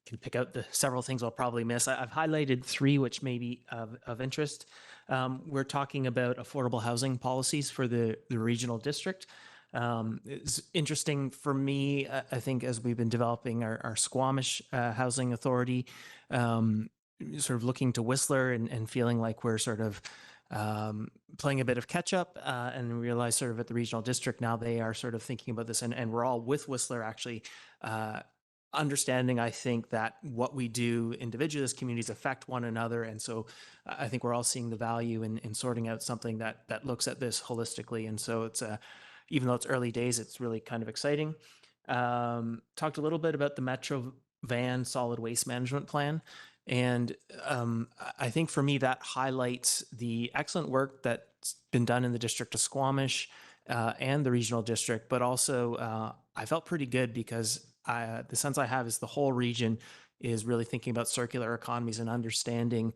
can pick out the several things I'll probably miss. I've highlighted three which may be of interest. We're talking about affordable housing policies for the regional district. It's interesting for me, I think, as we've been developing our Squamish Housing Authority, sort of looking to Whistler and feeling like we're sort of playing a bit of catch up, and realize sort of at the regional district now they are sort of thinking about this, and we're all with Whistler actually understanding, I think, that what we do individually as communities affect one another. And so I think we're all seeing the value in sorting out something that looks at this holistically. And so it's even though it's early days, it's really kind of exciting. Talked a little bit about the Metro Van solid waste management plan. And I think for me, that highlights the excellent work that's been done in the District of Squamish and the regional district, but also I felt pretty good because the sense I have is the whole region is really thinking about circular economies and understanding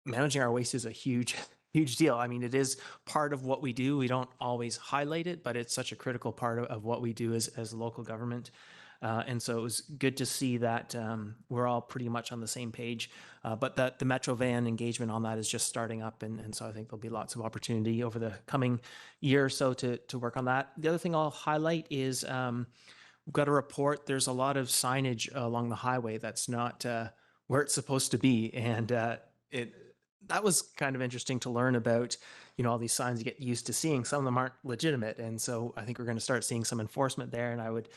managing our waste is a huge deal. I mean, it is part of what we do. We don't always highlight it, but it's such a critical part of what we do as local government. And so it was good to see that we're all pretty much on the same page, but that the Metro Van engagement on that is just starting up. And so I think there'll be lots of opportunity over the coming year or so to work on that. The other thing I'll highlight is we've got a report. There's a lot of signage along the highway that's not where it's supposed to be. And that was kind of interesting to learn about, all these signs you get used to seeing. Some of them aren't legitimate. And so I think we're going to start seeing some enforcement there. And I would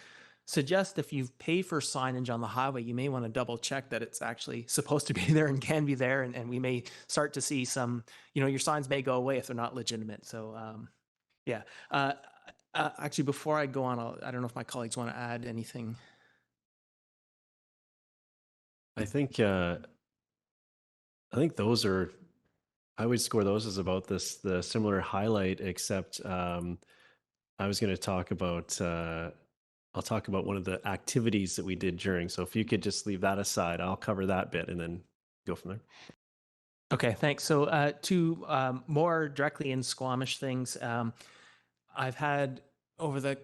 suggest if you pay for signage on the highway, you may want to double check that it's actually supposed to be there and can be there. And we may start to see some, your signs may go away if they're not legitimate. So yeah. Actually, before I go on, I don't know if my colleagues want to add anything. I think those are, I would score those as about the similar highlight, except I was going to talk about, I'll talk about one of the activities that we did during. So if you could just leave that aside, I'll cover that bit and then go from there. Okay, thanks. So two more directly in Squamish things. I've had over the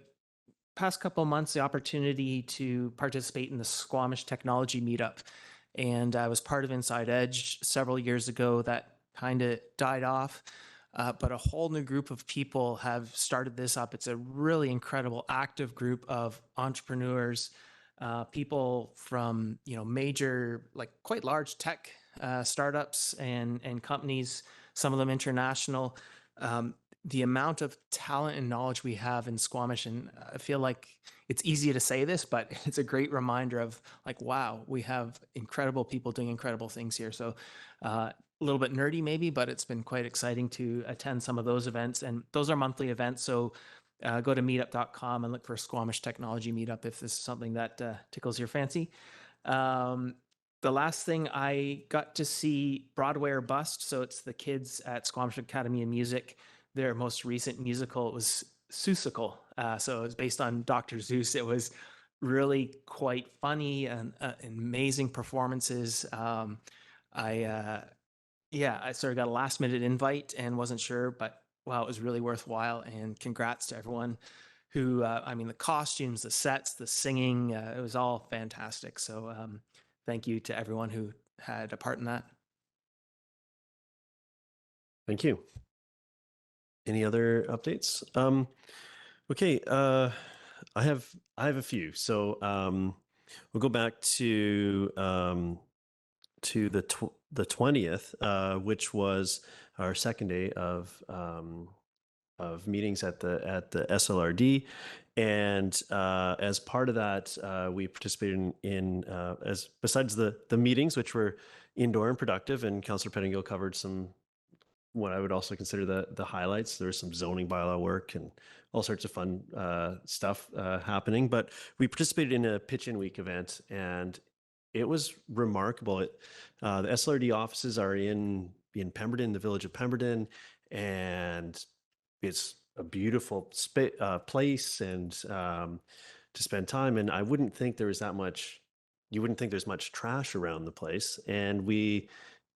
past couple of months the opportunity to participate in the Squamish Technology Meetup. And I was part of Inside Edge several years ago. That kind of died off. But a whole new group of people have started this up. It's a really incredible, active group of entrepreneurs, people from major, like quite large tech startups and companies, some of them international. The amount of talent and knowledge we have in Squamish, and I feel like it's easy to say this, but it's a great reminder of like, wow, we have incredible people doing incredible things here. So a little bit nerdy maybe, but it's been quite exciting to attend some of those events. And those are monthly events. So go to meetup.com and look for Squamish Technology Meetup if this is something that tickles your fancy. The last thing, I got to see Broadway or Bust. So it's the kids at Squamish Academy of Music. Their most recent musical was Seussical. So it was based on Dr. Seuss. It was really quite funny and amazing performances. I sort of got a last minute invite and wasn't sure, but wow, it was really worthwhile. And congrats to everyone who, the costumes, the sets, the singing, it was all fantastic. So thank you to everyone who had a part in that. Thank you. Any other updates? Okay, I have a few. So we'll go back to the 20th, which was our second day of meetings at the SLRD, and as part of that, we participated in as besides the meetings, which were indoor and productive, and Councillor Pettingill covered some what I would also consider the highlights. There was some zoning bylaw work and all sorts of fun stuff happening. But we participated in a pitch-in week event, and it was remarkable. The SLRD offices are in Pemberton, the village of Pemberton, and it's a beautiful place and to spend time. And I wouldn't think there was that much. You wouldn't think there's much trash around the place. And we,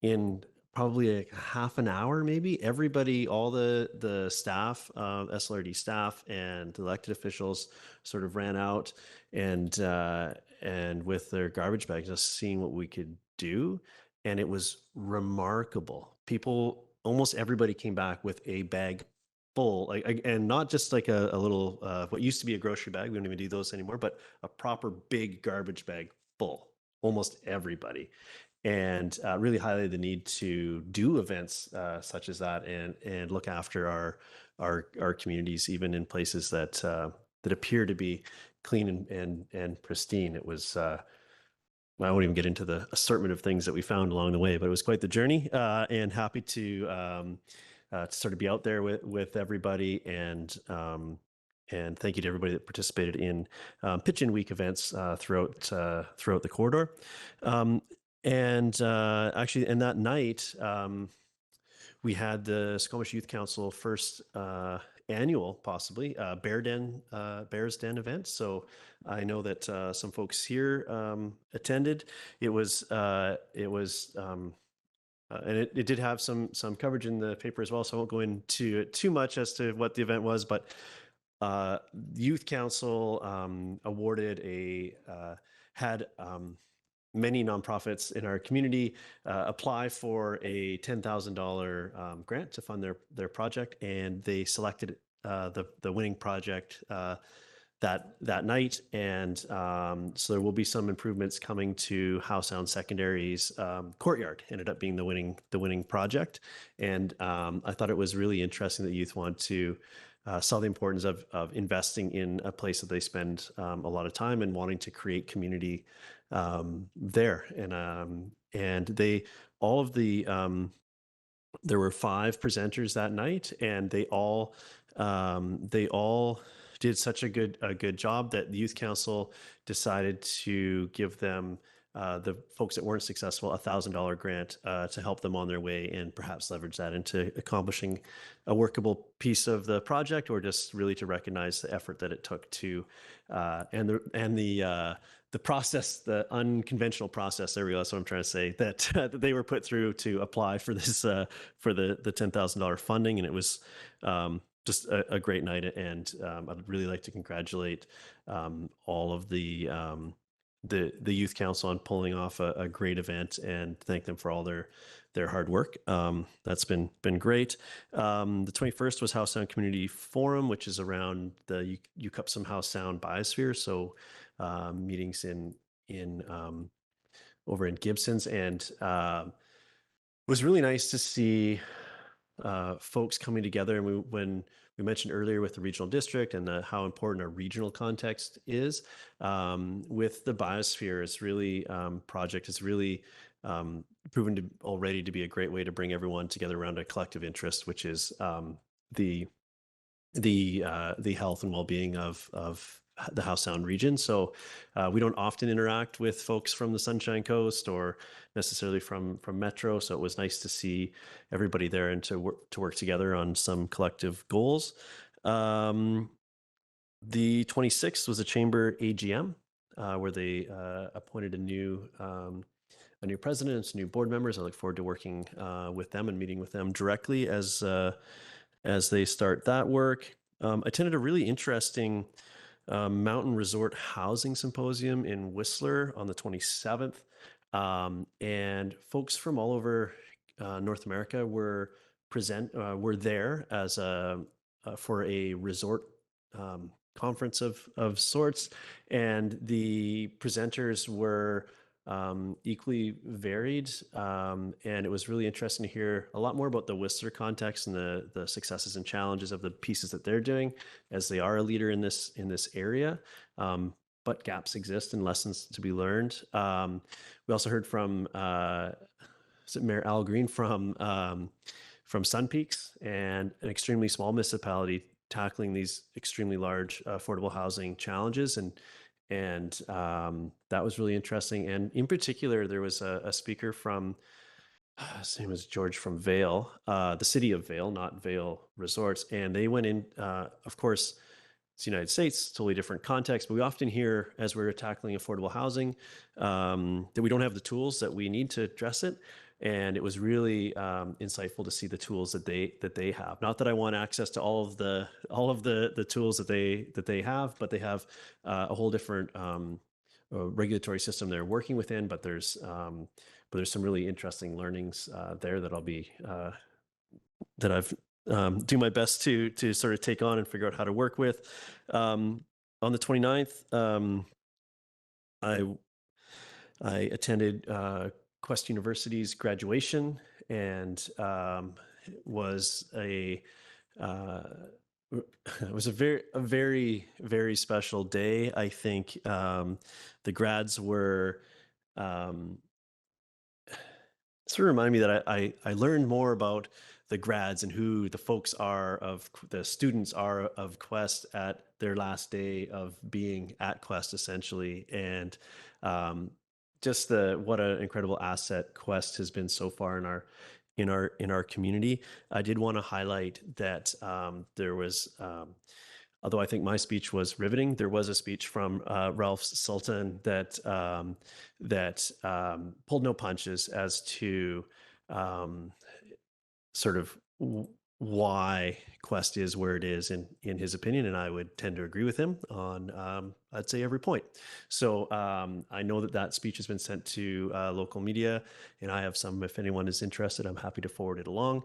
in probably like half an hour, maybe everybody, all the staff, SLRD staff and elected officials, sort of ran out and with their garbage bags, just seeing what we could do, and it was remarkable. People, almost everybody, came back with a bag full, and not just like a little what used to be a grocery bag. We don't even do those anymore, but a proper big garbage bag full. Almost everybody. And really highlighted the need to do events such as that and look after our communities, even in places that appear to be clean and pristine. It was I won't even get into the assortment of things that we found along the way, but it was quite the journey. And happy to sort of be out there with everybody, and thank you to everybody that participated in pitch-in week events throughout the corridor. Actually, and that night, we had the Squamish Youth Council first annual, possibly, Bears Den event. So I know that some folks here attended. It was and it did have some coverage in the paper as well. So I won't go into it too much as to what the event was, but Youth Council awarded had many nonprofits in our community apply for a $10,000 grant to fund their project, and they selected the winning project that night. And so there will be some improvements coming to Howe Sound Secondary's courtyard. Ended up being the winning project, and I thought it was really interesting that youth want to saw the importance of investing in a place that they spend a lot of time and wanting to create community there. And they, all of the, there were 5 presenters that night, and they all did such a good job that the Youth Council decided to give them, the folks that weren't successful, $1,000 grant to help them on their way, and perhaps leverage that into accomplishing a workable piece of the project, or just really to recognize the effort that it took to and the process, the unconventional process. There we go. That's what I'm trying to say. That they were put through to apply for this for the $10,000 funding, and it was just a great night. And I'd really like to congratulate all of the Youth Council on pulling off a great event, and thank them for all their hard work. That's been great. The 21st was Howe Sound Community Forum, which is around the UCUPSM Howe Sound Biosphere. So meetings in over in Gibson's, and it was really nice to see folks coming together. And when we mentioned earlier with the regional district and how important a regional context is, with the biosphere, it's really project is really proven already to be a great way to bring everyone together around a collective interest, which is the health and well-being of the Howe Sound region. So we don't often interact with folks from the Sunshine Coast or necessarily from Metro. So it was nice to see everybody there and to work together on some collective goals. The 26th was a chamber AGM where they appointed a new president and some new board members. I look forward to working with them and meeting with them directly as they start that work. I attended a really interesting Mountain Resort Housing Symposium in Whistler on the 27th. And folks from all over North America were there as for a resort conference of sorts. And the presenters were equally varied. And it was really interesting to hear a lot more about the Whistler context and the successes and challenges of the pieces that they're doing, as they are a leader in this area. But gaps exist and lessons to be learned. We also heard from Mayor Al Green from Sun Peaks, and an extremely small municipality tackling these extremely large affordable housing challenges. And that was really interesting. And in particular, there was a speaker from, his name was George, from Vail, the city of Vail, not Vail Resorts. And they went in, of course, it's the United States, totally different context, but we often hear as we're tackling affordable housing that we don't have the tools that we need to address it. And it was really insightful to see the tools that they have. Not that I want access to all of the tools that they have, but they have a whole different regulatory system they're working within. But there's some really interesting learnings there that I'll be that I've do my best to sort of take on and figure out how to work with. On the 29th, I attended Quest University's graduation, and was it was a very special day. I think the grads were sort of remind me that I learned more about the grads and who the folks are the students are of Quest at their last day of being at Quest, essentially. And just what an incredible asset Quest has been so far in our community. I did want to highlight that there was, although I think my speech was riveting, there was a speech from Ralph Sultan that pulled no punches as to sort of why Quest is where it is in his opinion, and I would tend to agree with him on I'd say every point. So I know that speech has been sent to local media, and I have some. If anyone is interested, I'm happy to forward it along.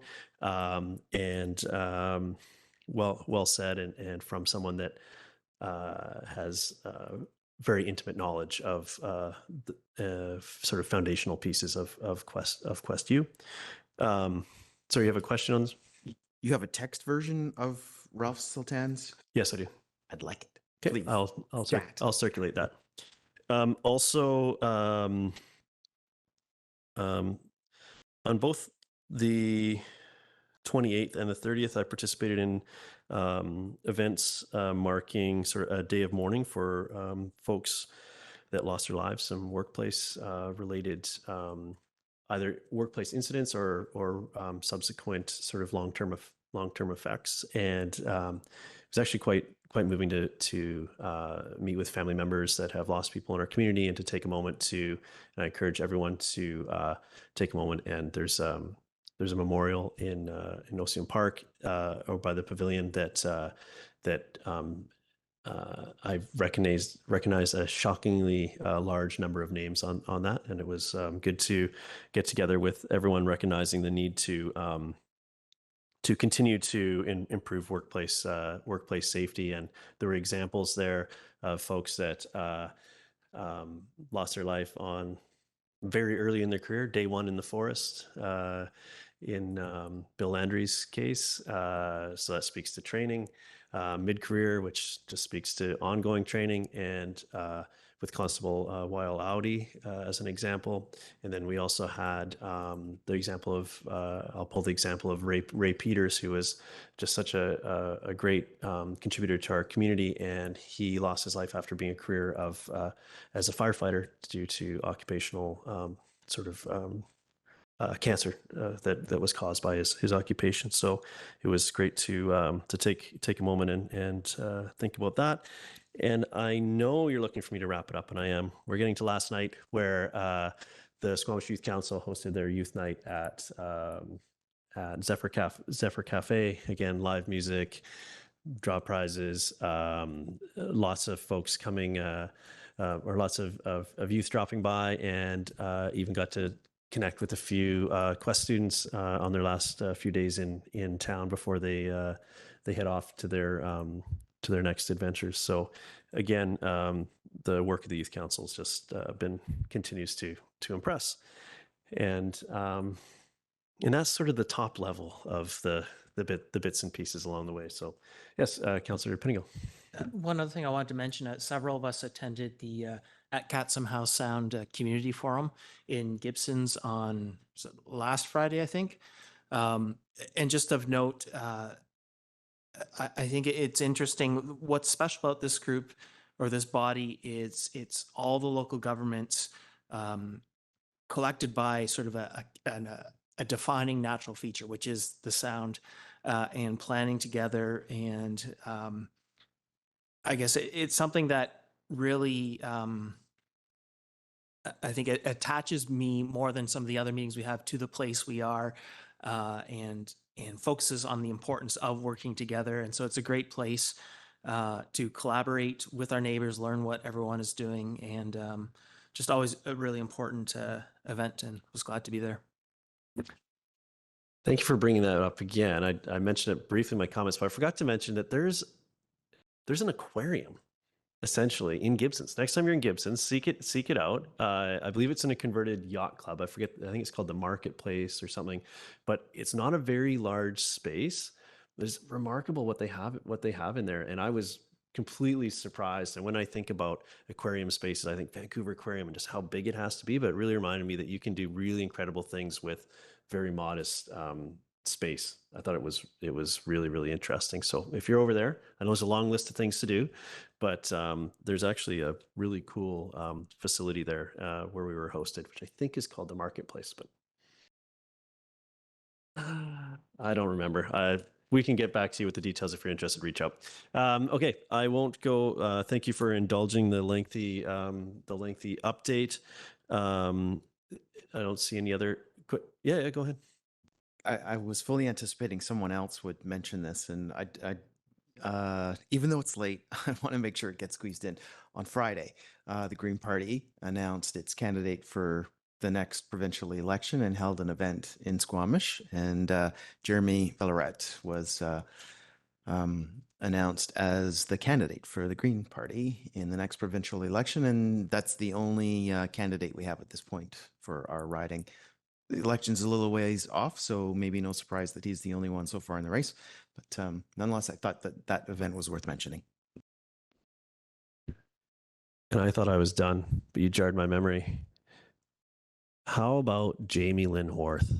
Well said, and from someone that has very intimate knowledge of sort of foundational pieces of Quest U. So you have a question on this? You have a text version of Ralph Sultan's? Yes, I do. I'd like it. Okay, Please. I'll circulate that. Also, on both the 28th and the 30th, I participated in events marking sort of a day of mourning for folks that lost their lives, some workplace related either workplace incidents or subsequent sort of long-term effects. And it was actually quite moving to meet with family members that have lost people in our community, and to take a moment and I encourage everyone to take a moment. And there's a memorial in Ocean Park or by the pavilion that I recognized a shockingly large number of names on that, and it was good to get together with everyone, recognizing the need to continue to improve workplace safety. And there were examples there of folks that lost their life on very early in their career, day one in the forest. In Bill Landry's case, so that speaks to training. Mid-career, which just speaks to ongoing training, and with Constable Weil Audi as an example. And then we also had the example of, I'll pull the example of Ray Peters, who was just such a great contributor to our community, and he lost his life after being a career as a firefighter due to occupational cancer that was caused by his occupation. So it was great to take a moment and think about that. And I know you're looking for me to wrap it up, and I am. We're getting to last night, where the Squamish Youth Council hosted their youth night at Zephyr Cafe. Again, live music, draw prizes, lots of folks coming, or lots of youth dropping by, and even got to connect with a few Quest students on their last few days in town before they head off to their next adventures. So again, the work of the Youth Council has just continues to impress, and that's sort of the top level of the bits and pieces along the way. So yes, Councillor Pinigo. One other thing I wanted to mention, several of us attended the at Catsum House Sound Community Forum in Gibsons on last Friday, I think. And just of note, I think it's interesting. What's special about this group or this body is it's all the local governments collected by sort of a defining natural feature, which is the sound, and planning together. And I guess it's something that really, I think it attaches me more than some of the other meetings we have to the place we are, and focuses on the importance of working together. And so it's a great place to collaborate with our neighbors, learn what everyone is doing, and just always a really important event, and was glad to be there. Thank you for bringing that up again. I mentioned it briefly in my comments, but I forgot to mention that there's an aquarium essentially in Gibsons. Next time you're in Gibsons, seek it out. I believe it's in a converted yacht club. I think it's called the Marketplace or something, but it's not a very large space. It's remarkable what they have in there. And I was completely surprised. And when I think about aquarium spaces, I think Vancouver Aquarium and just how big it has to be, but it really reminded me that you can do really incredible things with very modest space. I thought it was really, really interesting. So if you're over there, I know there's a long list of things to do, but there's actually a really cool facility there where we were hosted, which I think is called the Marketplace, but I don't remember. We can get back to you with the details if you're interested. Reach out. Okay, I won't go. Thank you for indulging the lengthy update. I don't see any other. Yeah, go ahead. I was fully anticipating someone else would mention this, and even though it's late, I want to make sure it gets squeezed in. On Friday, the Green Party announced its candidate for the next provincial election and held an event in Squamish, and Jeremy Villaret was announced as the candidate for the Green Party in the next provincial election, and that's the only candidate we have at this point for our riding. The election's a little ways off, so maybe no surprise that he's the only one so far in the race. But nonetheless, I thought that event was worth mentioning. And I thought I was done, but you jarred my memory. How about Jamie Lynn Horth?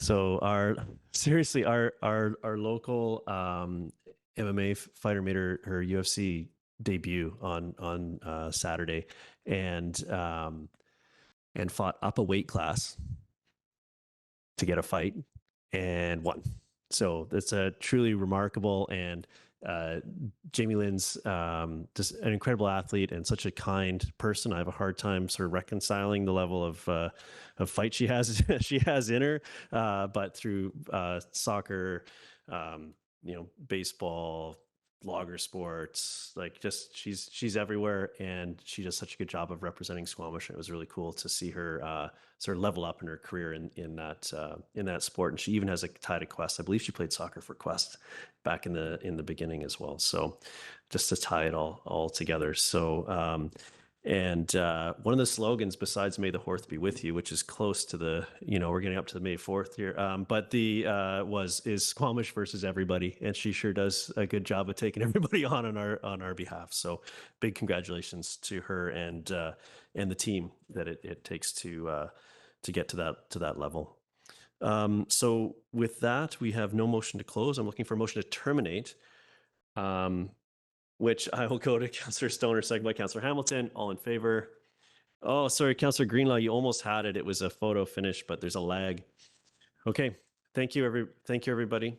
So our local MMA fighter made her UFC debut on Saturday, and fought up a weight class to get a fight and won. So that's a truly remarkable, and Jamie Lynn's just an incredible athlete and such a kind person. I have a hard time sort of reconciling the level of fight she has in her, but through soccer, baseball, logger sports, like just she's everywhere, and she does such a good job of representing Squamish. It was really cool to see her sort of level up in her career in that sport. And she even has a tie to Quest. I believe she played soccer for Quest back in the beginning as well. So just to tie it all together. So and one of the slogans, besides "May the Horth be with you," which is close to we're getting up to the May 4th here, but is Squamish versus everybody, and she sure does a good job of taking everybody on our behalf. So big congratulations to her and the team that it takes to get to that level. So with that, we have no motion to close. I'm looking for a motion to terminate. Which I will go to Councillor Stoner, second by Councillor Hamilton. All in favor? Oh, sorry, Councillor Greenlaw, you almost had it. It was a photo finish, but there's a lag. Okay, thank you, everybody.